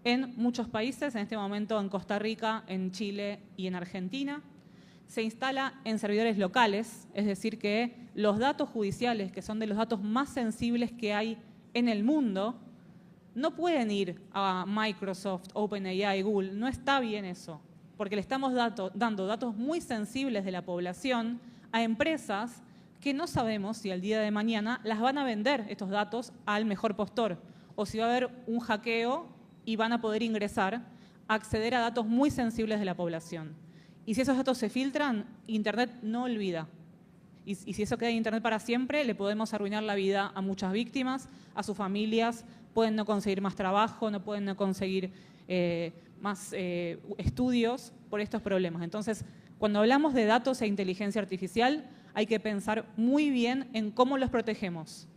Speaker 6: en muchos países, en este momento en Costa Rica, en Chile y en Argentina. Se instala en servidores locales, es decir que los datos judiciales, que son de los datos más sensibles que hay en el mundo, no pueden ir a Microsoft, OpenAI, Google. No está bien eso, porque le estamos dando datos muy sensibles de la población a empresas que no sabemos si al día de mañana las van a vender estos datos al mejor postor, o si va a haber un hackeo y van a poder ingresar, acceder a datos muy sensibles de la población. Y si esos datos se filtran, Internet no olvida. Y si eso queda en Internet para siempre, le podemos arruinar la vida a muchas víctimas, a sus familias, pueden no conseguir más trabajo, no pueden no conseguir más estudios por estos problemas. Entonces, cuando hablamos de datos e inteligencia artificial, hay que pensar muy bien en cómo los protegemos.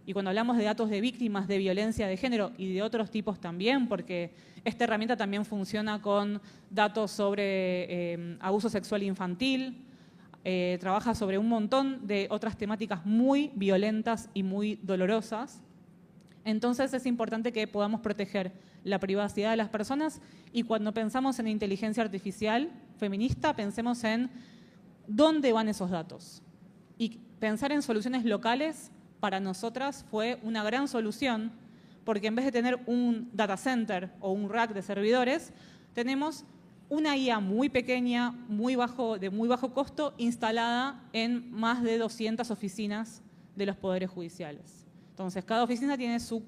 Speaker 6: Y cuando hablamos de datos de víctimas de violencia de género y de otros tipos también, porque esta herramienta también funciona con datos sobre abuso sexual infantil, trabaja sobre un montón de otras temáticas muy violentas y muy dolorosas. Entonces es importante que podamos proteger la privacidad de las personas y cuando pensamos en inteligencia artificial feminista, pensemos en dónde van esos datos. Y pensar en soluciones locales para nosotras fue una gran solución porque en vez de tener un data center o un rack de servidores, tenemos una IA muy pequeña, de muy bajo costo, instalada en más de 200 oficinas de los poderes judiciales. Entonces, cada oficina tiene su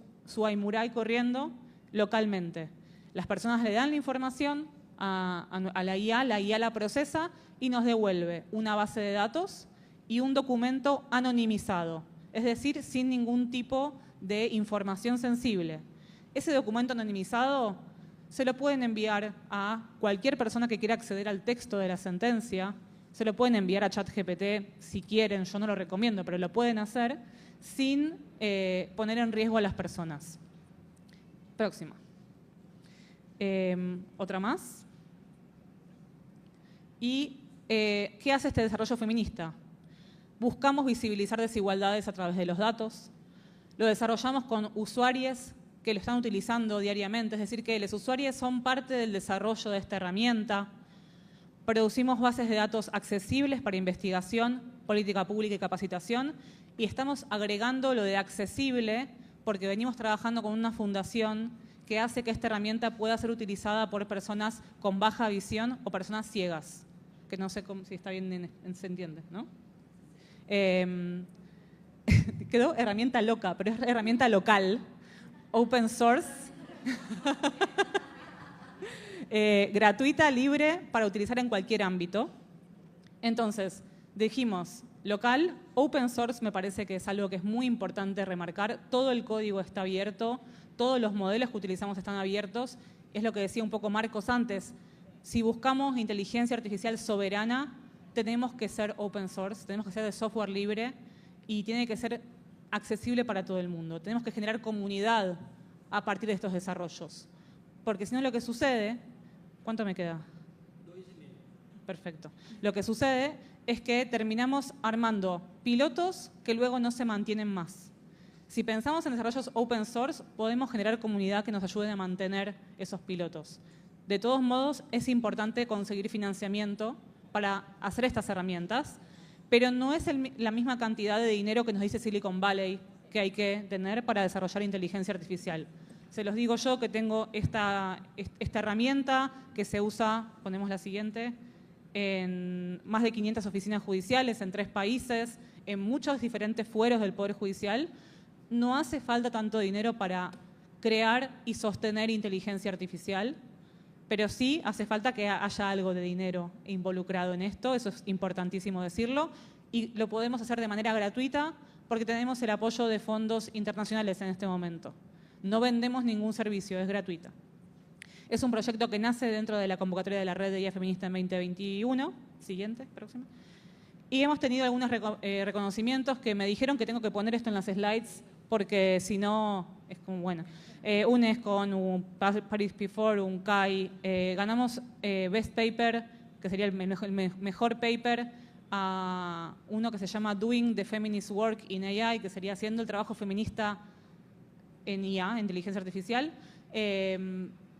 Speaker 6: Aimurai corriendo localmente. Las personas le dan la información a la IA la procesa y nos devuelve una base de datos y un documento anonimizado, es decir, sin ningún tipo de información sensible. Ese documento anonimizado se lo pueden enviar a cualquier persona que quiera acceder al texto de la sentencia, se lo pueden enviar a ChatGPT si quieren, yo no lo recomiendo, pero lo pueden hacer sin poner en riesgo a las personas. Próxima. Otra más. ¿Y qué hace este desarrollo feminista? Buscamos visibilizar desigualdades a través de los datos. Lo desarrollamos con usuarios que lo están utilizando diariamente, es decir, que los usuarios son parte del desarrollo de esta herramienta. Producimos bases de datos accesibles para investigación, política pública y capacitación, y estamos agregando lo de accesible porque venimos trabajando con una fundación que hace que esta herramienta pueda ser utilizada por personas con baja visión o personas ciegas, que no sé si está bien, se entiende, ¿no? Quedó herramienta loca, pero es herramienta local, open source, gratuita, libre, para utilizar en cualquier ámbito. Entonces, dijimos local, open source me parece que es algo que es muy importante remarcar. Todo el código está abierto, todos los modelos que utilizamos están abiertos. Es lo que decía un poco Marcos antes. Si buscamos inteligencia artificial soberana, tenemos que ser open source, tenemos que ser de software libre y tiene que ser accesible para todo el mundo. Tenemos que generar comunidad a partir de estos desarrollos. Porque si no, lo que sucede... ¿Cuánto me queda? 2,5. Perfecto. Lo que sucede es que terminamos armando pilotos que luego no se mantienen más. Si pensamos en desarrollos open source, podemos generar comunidad que nos ayude a mantener esos pilotos. De todos modos, es importante conseguir financiamiento para hacer estas herramientas, pero no es la misma cantidad de dinero que nos dice Silicon Valley que hay que tener para desarrollar inteligencia artificial. Se los digo yo que tengo esta herramienta que se usa, ponemos la siguiente, en más de 500 oficinas judiciales en 3 países, en muchos diferentes fueros del Poder Judicial. No hace falta tanto dinero para crear y sostener inteligencia artificial, pero sí hace falta que haya algo de dinero involucrado en esto, eso es importantísimo decirlo, y lo podemos hacer de manera gratuita porque tenemos el apoyo de fondos internacionales en este momento. No vendemos ningún servicio, es gratuita. Es un proyecto que nace dentro de la convocatoria de la Red de IA Feminista en 2021. Siguiente, próxima. Y hemos tenido algunos reconocimientos que me dijeron que tengo que poner esto en las slides porque si no, es como, bueno. Un ESCON, un Paris P4, un CAI. Ganamos Best Paper, que sería el mejor paper, a uno que se llama Doing the Feminist Work in AI, que sería haciendo el trabajo feminista en IA, inteligencia artificial,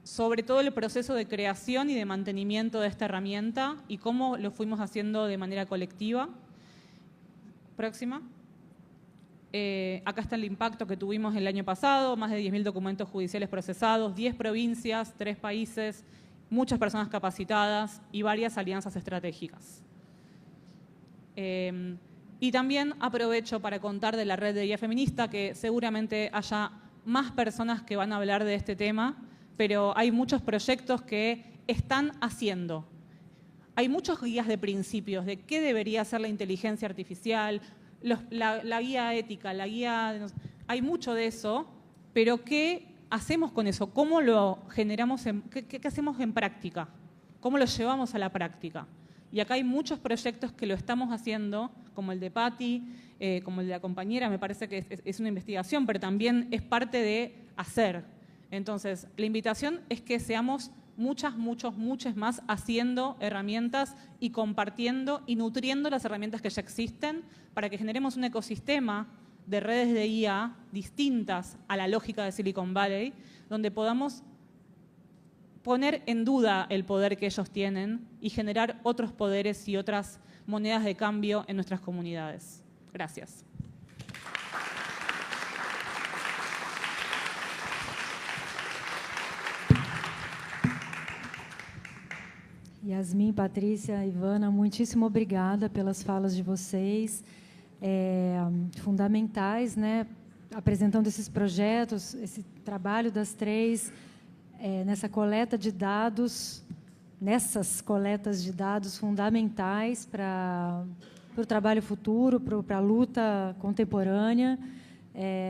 Speaker 6: sobre todo el proceso de creación y de mantenimiento de esta herramienta y cómo lo fuimos haciendo de manera colectiva. Próxima. Acá está el impacto que tuvimos el año pasado, más de 10.000 documentos judiciales procesados, 10 provincias, 3 países, muchas personas capacitadas y varias alianzas estratégicas. Y también aprovecho para contar de la red de IA feminista, que seguramente haya más personas que van a hablar de este tema, pero hay muchos proyectos que están haciendo. Hay muchos guías de principios de qué debería ser la inteligencia artificial, la guía ética, la guía... Hay mucho de eso, pero ¿qué hacemos con eso? ¿Cómo lo generamos? ¿Qué hacemos en práctica? ¿Cómo lo llevamos a la práctica? Y acá hay muchos proyectos que lo estamos haciendo, como el de Patti, como el de la compañera, me parece que es una investigación, pero también es parte de hacer. Entonces, la invitación es que seamos muchas más haciendo herramientas y compartiendo y nutriendo las herramientas que ya existen para que generemos un ecosistema de redes de IA distintas a la lógica de Silicon Valley, donde podamos poner en duda el poder que ellos tienen y generar otros poderes y otras monedas de cambio en nuestras comunidades. Gracias.
Speaker 2: Yasmin, Patrícia, Ivana, muitíssimo obrigada pelas falas de vocês, fundamentais, né? Apresentando esses projetos, esse trabalho das três, nessa coleta de dados, nessas coletas de dados fundamentais para o trabalho futuro, para a luta contemporânea,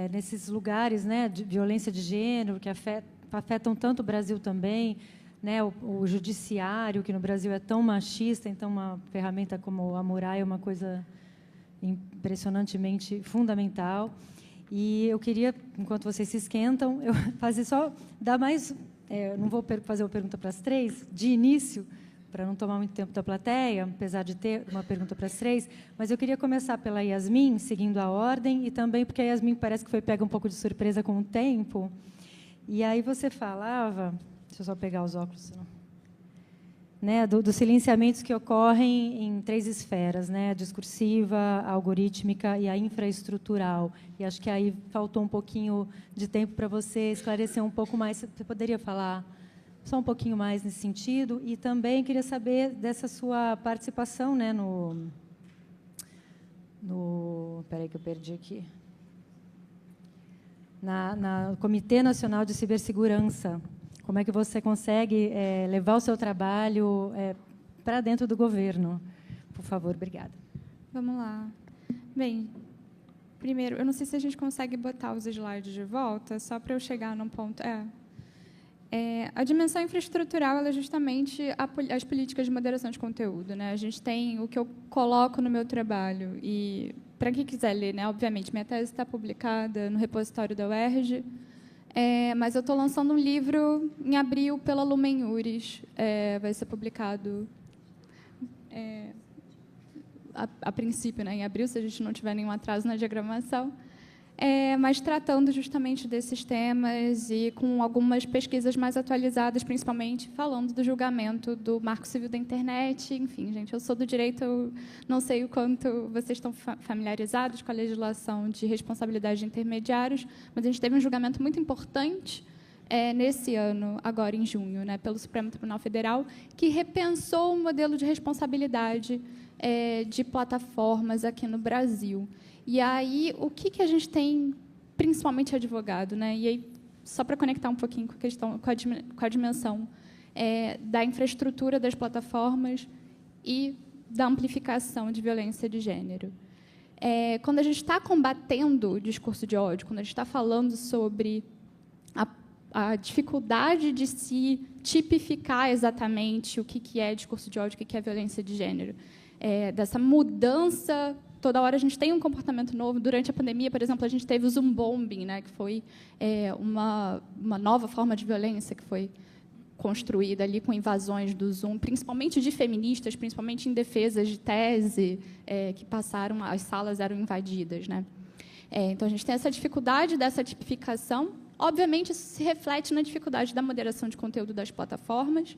Speaker 2: nesses lugares, né, de violência de gênero que afetam tanto o Brasil também, né, o judiciário, que no Brasil é tão machista, então uma ferramenta como a Murai é uma coisa impressionantemente fundamental. E eu queria, enquanto vocês se esquentam, eu dar mais... não vou fazer uma pergunta para as três, de início, para não tomar muito tempo da plateia, apesar de ter uma pergunta para as três, mas eu queria começar pela Yasmin, seguindo a ordem, e também porque a Yasmin parece que foi pega um pouco de surpresa com o tempo. E aí você falava... Deixa eu só pegar os óculos, senão... né, dos silenciamentos que ocorrem em 3 esferas, né, a discursiva, a algorítmica e a infraestrutural. E acho que aí faltou um pouquinho de tempo para você esclarecer um pouco mais. Você poderia falar só um pouquinho mais nesse sentido? E também queria saber dessa sua participação, né, Espera aí que eu perdi aqui. No Comitê Nacional de Cibersegurança. Como é que você consegue levar o seu trabalho para dentro do governo? Por favor, obrigada.
Speaker 3: Vamos lá. Bem, primeiro, eu não sei se a gente consegue botar os slides de volta, só para eu chegar num ponto... a dimensão infraestrutural ela é justamente as políticas de moderação de conteúdo, né? A gente tem o que eu coloco no meu trabalho, e para quem quiser ler, né, obviamente, minha tese está publicada no repositório da UERJ, mas eu estou lançando um livro em abril pela Lumen Iuris. Vai ser publicado a princípio, né, em abril, se a gente não tiver nenhum atraso na diagramação, mas tratando justamente desses temas e com algumas pesquisas mais atualizadas, principalmente falando do julgamento do Marco Civil da Internet. Enfim, gente, eu sou do direito, eu não sei o quanto vocês estão familiarizados com a legislação de responsabilidade de intermediários, mas a gente teve um julgamento muito importante nesse ano, agora em junho, né, pelo Supremo Tribunal Federal, que repensou o modelo de responsabilidade de plataformas aqui no Brasil. E aí, o que a gente tem, principalmente advogado, né? E aí, só para conectar um pouquinho com a questão, com a dimensão da infraestrutura das plataformas e da amplificação de violência de gênero. Quando a gente está combatendo o discurso de ódio, quando a gente está falando sobre a dificuldade de se tipificar exatamente o que é discurso de ódio, o que é violência de gênero. Dessa mudança, toda hora a gente tem um comportamento novo. Durante a pandemia, por exemplo, a gente teve o Zoom bombing, né, que foi uma nova forma de violência que foi construída ali com invasões do Zoom, principalmente de feministas, principalmente em defesas de tese, que passaram, as salas eram invadidas, né? Então, a gente tem essa dificuldade dessa tipificação. Obviamente, isso se reflete na dificuldade da moderação de conteúdo das plataformas.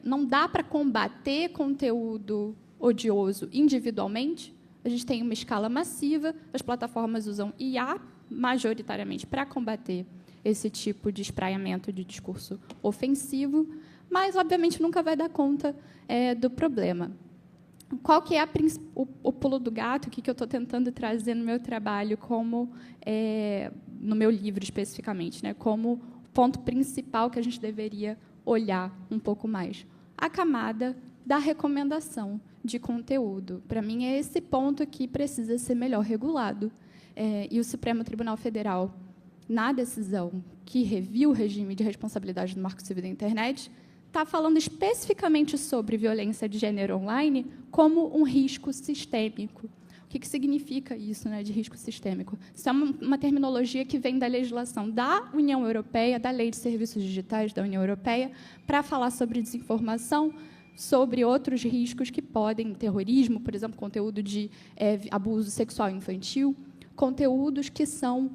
Speaker 3: Não dá para combater conteúdo odioso individualmente. A gente tem uma escala massiva, as plataformas usam IA, majoritariamente, para combater esse tipo de espraiamento de discurso ofensivo, mas, obviamente, nunca vai dar conta do problema. Qual que é o pulo do gato, o que eu estou tentando trazer no meu trabalho, como no meu livro especificamente, né, como ponto principal que a gente deveria olhar um pouco mais? A camada da recomendação de conteúdo. Para mim, é esse ponto que precisa ser melhor regulado. E o Supremo Tribunal Federal, na decisão que reviu o regime de responsabilidade do Marco Civil da Internet, está falando especificamente sobre violência de gênero online como um risco sistêmico. O que significa isso, né, de risco sistêmico? Isso é uma terminologia que vem da legislação da União Europeia, da Lei de Serviços Digitais da União Europeia, para falar sobre desinformação, sobre outros riscos que podem, terrorismo, por exemplo, conteúdo de abuso sexual infantil, conteúdos que são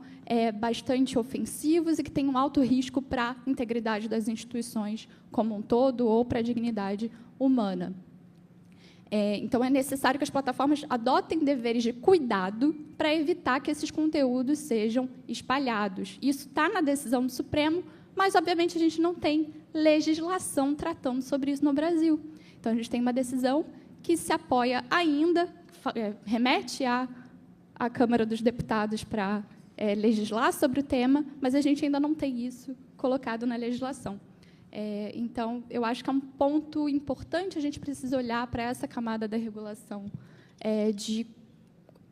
Speaker 3: bastante ofensivos e que têm um alto risco para a integridade das instituições como um todo ou para a dignidade humana. Então, é necessário que as plataformas adotem deveres de cuidado para evitar que esses conteúdos sejam espalhados. Isso está na decisão do Supremo, mas, obviamente, a gente não tem legislação tratando sobre isso no Brasil. Então, a gente tem uma decisão que se apoia ainda, remete à Câmara dos Deputados para legislar sobre o tema, mas a gente ainda não tem isso colocado na legislação. Então, eu acho que é um ponto importante, a gente precisa olhar para essa camada da regulação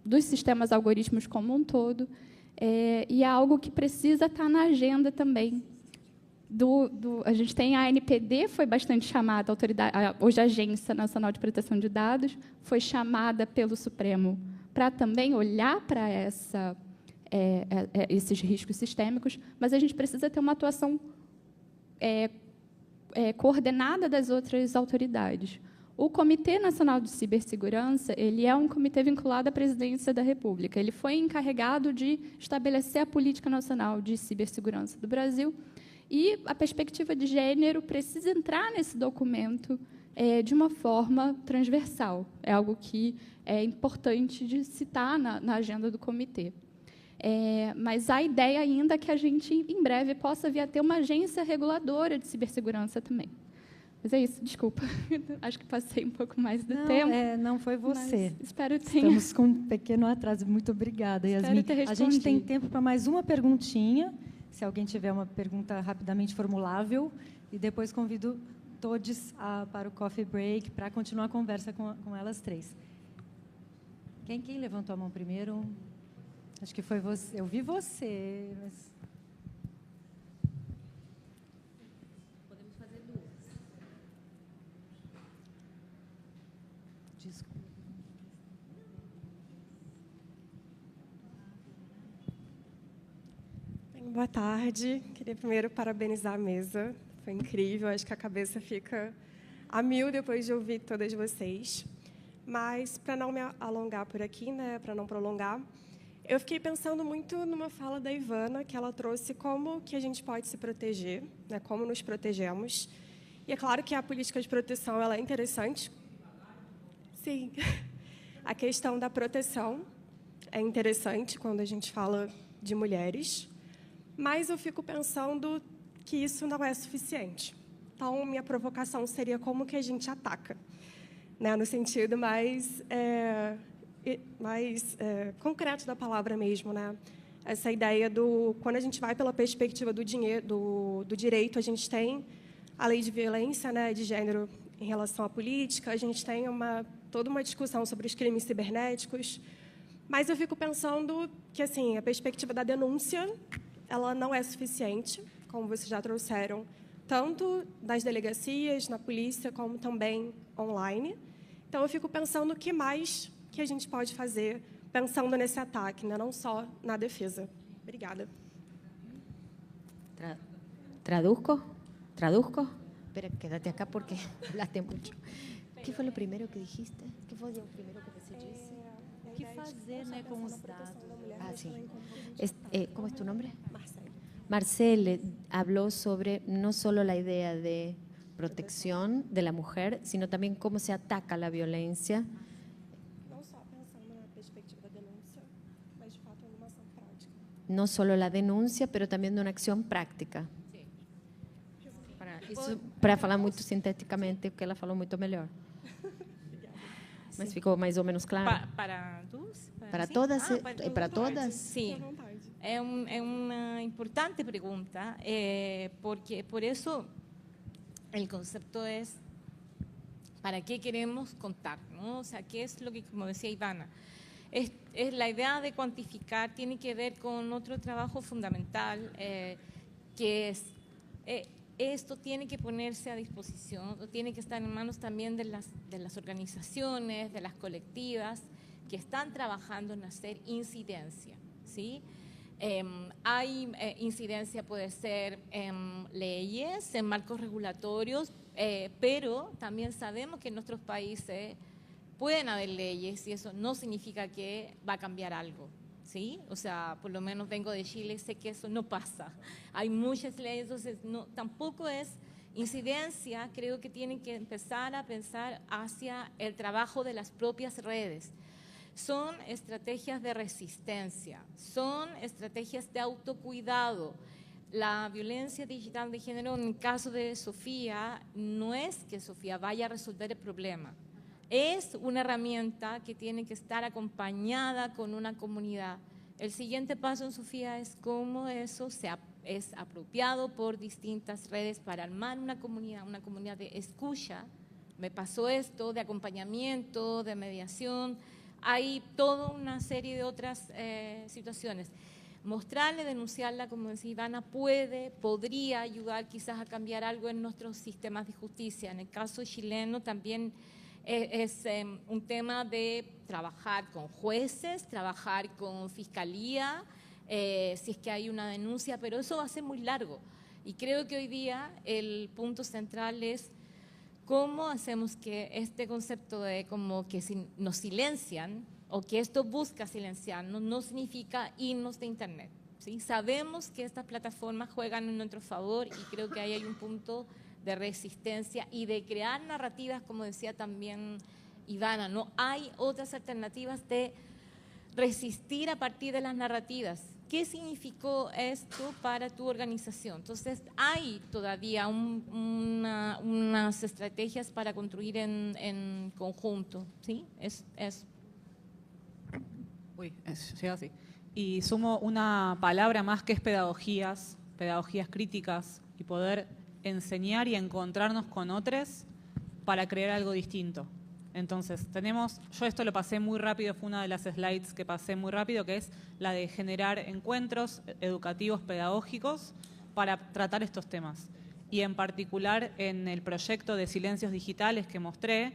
Speaker 3: dos sistemas algoritmos como um todo, e é algo que precisa estar na agenda também. A gente tem a ANPD, foi bastante chamada, hoje a Agência Nacional de Proteção de Dados, foi chamada pelo Supremo para também olhar para esses riscos sistêmicos, mas a gente precisa ter uma atuação coordenada das outras autoridades. O Comitê Nacional de Cibersegurança, ele é um comitê vinculado à Presidência da República. Ele foi encarregado de estabelecer a política nacional de cibersegurança do Brasil, e a perspectiva de gênero precisa entrar nesse documento de uma forma transversal. É algo que é importante de citar na agenda do comitê. Mas a ideia ainda é que a gente, em breve, possa vir a ter uma agência reguladora de cibersegurança também. Mas é isso, desculpa. Acho que passei um pouco mais do tempo.
Speaker 2: Não foi você.
Speaker 3: Espero ter.
Speaker 2: Estamos com um pequeno atraso. Muito obrigada, Yasmin.
Speaker 3: Espero ter
Speaker 2: A gente tem
Speaker 3: respondido.
Speaker 2: tempo para mais uma perguntinha, se alguém tiver uma pergunta rapidamente formulável, e depois convido todos para o coffee break para continuar a conversa com elas três. Quem levantou a mão primeiro? Acho que foi você. Eu vi você, mas... Podemos fazer duas. Desculpa.
Speaker 7: Boa tarde. Queria primeiro parabenizar a mesa. Foi incrível. Acho que a cabeça fica a mil depois de ouvir todas vocês. Mas, para não me alongar por aqui, né, para não prolongar, eu fiquei pensando muito numa fala da Ivana, que ela trouxe como que a gente pode se proteger, né, como nos protegemos. E é claro que a política de proteção ela é interessante. Sim. A questão da proteção é interessante quando a gente fala de mulheres, mas eu fico pensando que isso não é suficiente. Então, minha provocação seria como que a gente ataca, né, no sentido mais concreto da palavra mesmo, né? Essa ideia quando a gente vai pela perspectiva do direito, a gente tem a lei de violência, né, de gênero em relação à política, a gente tem toda uma discussão sobre os crimes cibernéticos, mas eu fico pensando que assim a perspectiva da denúncia ela não é suficiente, como vocês já trouxeram, tanto nas delegacias, na polícia, como também online. Então, eu fico pensando o que mais que a gente pode fazer pensando nesse ataque, né? Não só na defesa. Obrigada.
Speaker 1: ¿Traduzco? Espera, quédate acá porque hablaste mucho. ¿Qué fue lo primero que dijiste? ¿Qué fue lo primero que você disse?
Speaker 8: O que fazer, né, com os dados?
Speaker 1: Ah, sí. ¿Cómo es tu nombre?
Speaker 7: Marcelo.
Speaker 1: Marcel habló sobre no solo la idea de protección de la mujer, sino también cómo se ataca la violencia.
Speaker 7: Não só pensando na perspectiva da denúncia, mas de fato numa ação prática.
Speaker 1: No solo la denuncia, pero también de una acción práctica. Para falar muito sinteticamente, porque ela falou muito melhor. Mas ficou mais ou menos claro?
Speaker 4: Para todos?
Speaker 1: Para
Speaker 4: sí?
Speaker 1: todas?
Speaker 4: Para
Speaker 1: para todas?
Speaker 4: Sí.
Speaker 7: Fique à vontade.
Speaker 4: Es una importante pregunta, porque por eso el concepto es ¿para qué queremos contar? ¿No? O sea, ¿qué es lo que, como decía Ivana? Es la idea de cuantificar tiene que ver con otro trabajo fundamental, que es esto tiene que ponerse a disposición, o tiene que estar en manos también de las organizaciones, de las colectivas que están trabajando en hacer incidencia, ¿sí? Hay incidencia, puede ser en leyes, en marcos regulatorios, pero también sabemos que en nuestros países pueden haber leyes y eso no significa que va a cambiar algo, ¿sí? O sea, por lo menos vengo de Chile y sé que eso no pasa. Hay muchas leyes, entonces tampoco es incidencia. Creo que tienen que empezar a pensar hacia el trabajo de las propias redes. Son estrategias de resistencia, son estrategias de autocuidado. La violencia digital de género, en el caso de Sofía, no es que Sofía vaya a resolver el problema. Es una herramienta que tiene que estar acompañada con una comunidad. El siguiente paso en Sofía es cómo eso es apropiado por distintas redes para armar una comunidad de escucha. Me pasó esto, de acompañamiento, de mediación. Hay toda una serie de otras situaciones. Mostrarle, denunciarla, como decía Ivana, podría ayudar quizás a cambiar algo en nuestros sistemas de justicia. En el caso chileno también es un tema de trabajar con jueces, trabajar con fiscalía, si es que hay una denuncia, pero eso va a ser muy largo. Y creo que hoy día el punto central es cómo hacemos que este concepto de como que nos silencian o que esto busca silenciarnos no significa irnos de Internet, ¿sí? Sabemos que estas plataformas juegan en nuestro favor y creo que ahí hay un punto de resistencia y de crear narrativas, como decía también Ivana, no hay otras alternativas de resistir a partir de las narrativas. ¿Qué significó esto para tu organización? Entonces, hay todavía unas estrategias para construir en conjunto, ¿sí?
Speaker 6: Llega así. Y sumo una palabra más que es pedagogías críticas y poder enseñar y encontrarnos con otros para crear algo distinto. Entonces, yo esto lo pasé muy rápido, fue una de las slides que pasé muy rápido, que es la de generar encuentros educativos pedagógicos para tratar estos temas. Y en particular en el proyecto de silencios digitales que mostré,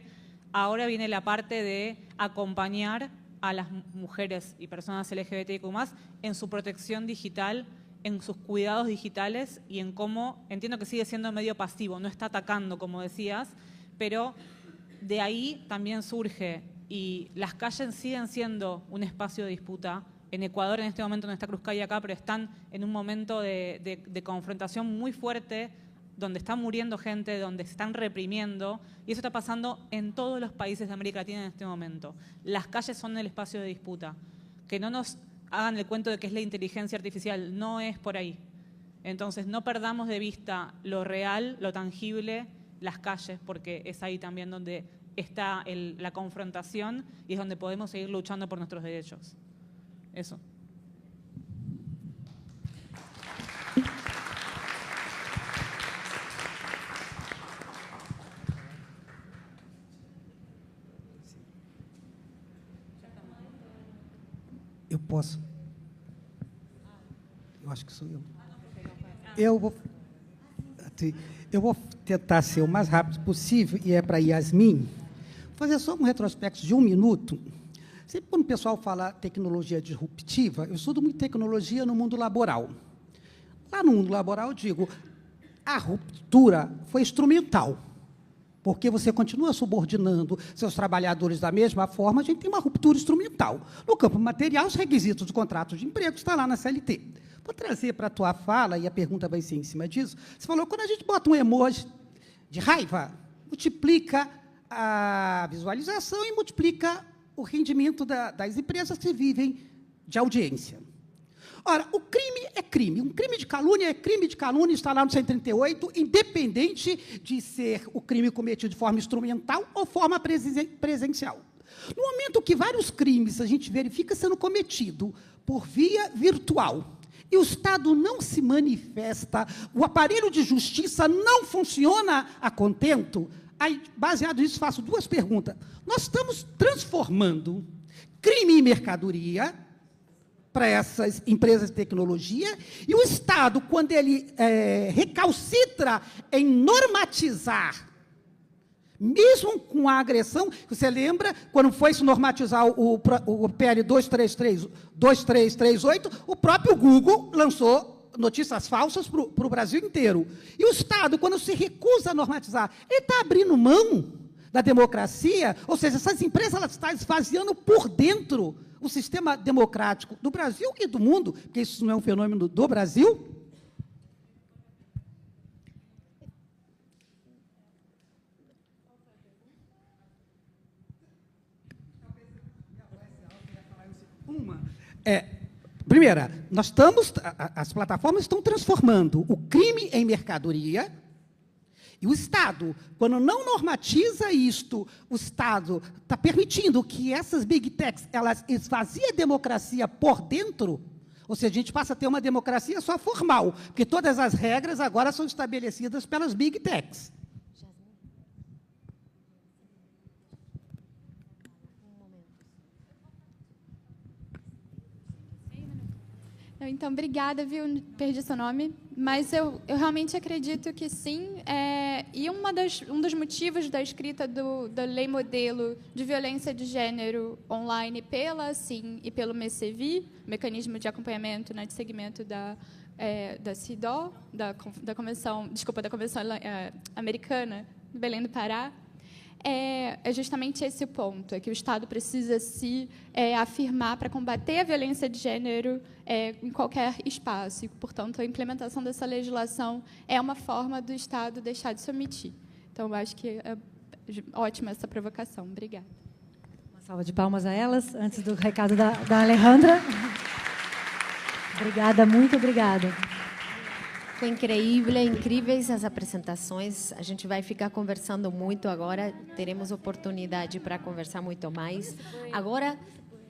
Speaker 6: ahora viene la parte de acompañar a las mujeres y personas LGBTIQ+, en su protección digital, en sus cuidados digitales y en cómo, entiendo que sigue siendo medio pasivo, no está atacando, como decías, pero de ahí también surge, y las calles siguen siendo un espacio de disputa. En Ecuador en este momento no está Cruzcay acá, pero están en un momento de confrontación muy fuerte, donde está muriendo gente, donde se están reprimiendo, y eso está pasando en todos los países de América Latina en este momento. Las calles son el espacio de disputa. Que no nos hagan el cuento de que es la inteligencia artificial, no es por ahí. Entonces no perdamos de vista lo real, lo tangible, las calles, porque es ahí también donde está la confrontación y es donde podemos seguir luchando por nuestros derechos. Eso.
Speaker 9: Eu posso? Eu acho que sou eu. Eu vou tentar ser o mais rápido possível, e é para Yasmin. Fazer só um retrospecto de 1 minuto. Sempre quando o pessoal fala tecnologia disruptiva, eu estudo muito tecnologia no mundo laboral. Lá no mundo laboral, eu digo, a ruptura foi instrumental, porque você continua subordinando seus trabalhadores da mesma forma, a gente tem uma ruptura instrumental. No campo material, os requisitos do contrato de emprego estão lá na CLT. Vou trazer para a tua fala, e a pergunta vai ser em cima disso. Você falou, quando a gente bota um emoji de raiva, multiplica a visualização e multiplica o rendimento das empresas que vivem de audiência. Ora, o crime é crime. Um crime de calúnia é crime de calúnia, está lá no 138, independente de ser o crime cometido de forma instrumental ou forma presencial. No momento que vários crimes a gente verifica sendo cometido por via virtual, e o Estado não se manifesta, o aparelho de justiça não funciona a contento, aí, baseado nisso, faço 2 perguntas. Nós estamos transformando crime em mercadoria para essas empresas de tecnologia, e o Estado, quando ele recalcitra em normatizar, mesmo com a agressão, você lembra, quando foi se normatizar o PL 2338, o próprio Google lançou notícias falsas para o Brasil inteiro. E o Estado, quando se recusa a normatizar, ele está abrindo mão da democracia, ou seja, essas empresas elas estão esvaziando por dentro o sistema democrático do Brasil e do mundo, porque isso não é um fenômeno do Brasil. Primeira, as plataformas estão transformando o crime em mercadoria, e o Estado, quando não normatiza isto, o Estado está permitindo que essas big techs elas esvaziem a democracia por dentro, ou seja, a gente passa a ter uma democracia só formal, porque todas as regras agora são estabelecidas pelas big techs.
Speaker 3: Então, obrigada, viu? Perdi seu nome. Mas eu realmente acredito que sim. E um dos motivos da escrita da lei modelo de violência de gênero online pela SIM e pelo MECVI, Mecanismo de Acompanhamento, de Segmento da CIDO, da Convenção Americana do Belém do Pará, é justamente esse o ponto, é que o Estado precisa se afirmar para combater a violência de gênero em qualquer espaço. E, portanto, a implementação dessa legislação é uma forma do Estado deixar de se omitir. Então, eu acho que é ótima essa provocação. Obrigada.
Speaker 2: Uma salva de palmas a elas, antes do recado da Alejandra. Obrigada, muito obrigada.
Speaker 1: Foi incrível, incríveis as apresentações. A gente vai ficar conversando muito agora. Teremos oportunidade para conversar muito mais. Agora,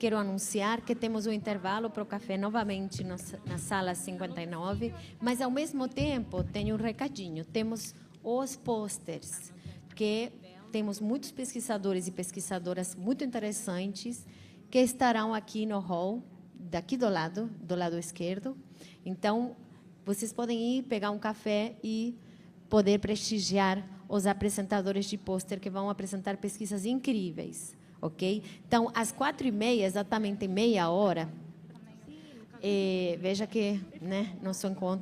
Speaker 1: quero anunciar que temos um intervalo para o café novamente na sala 59. Mas, ao mesmo tempo, tenho um recadinho. Temos os pôsteres, que temos muitos pesquisadores e pesquisadoras muito interessantes que estarão aqui no hall, daqui do lado esquerdo. Então, vocês podem ir pegar um café e poder prestigiar os apresentadores de pôster que vão apresentar pesquisas incríveis, ok? Então, às 4h30, exatamente meia hora, veja que, né, nosso encontro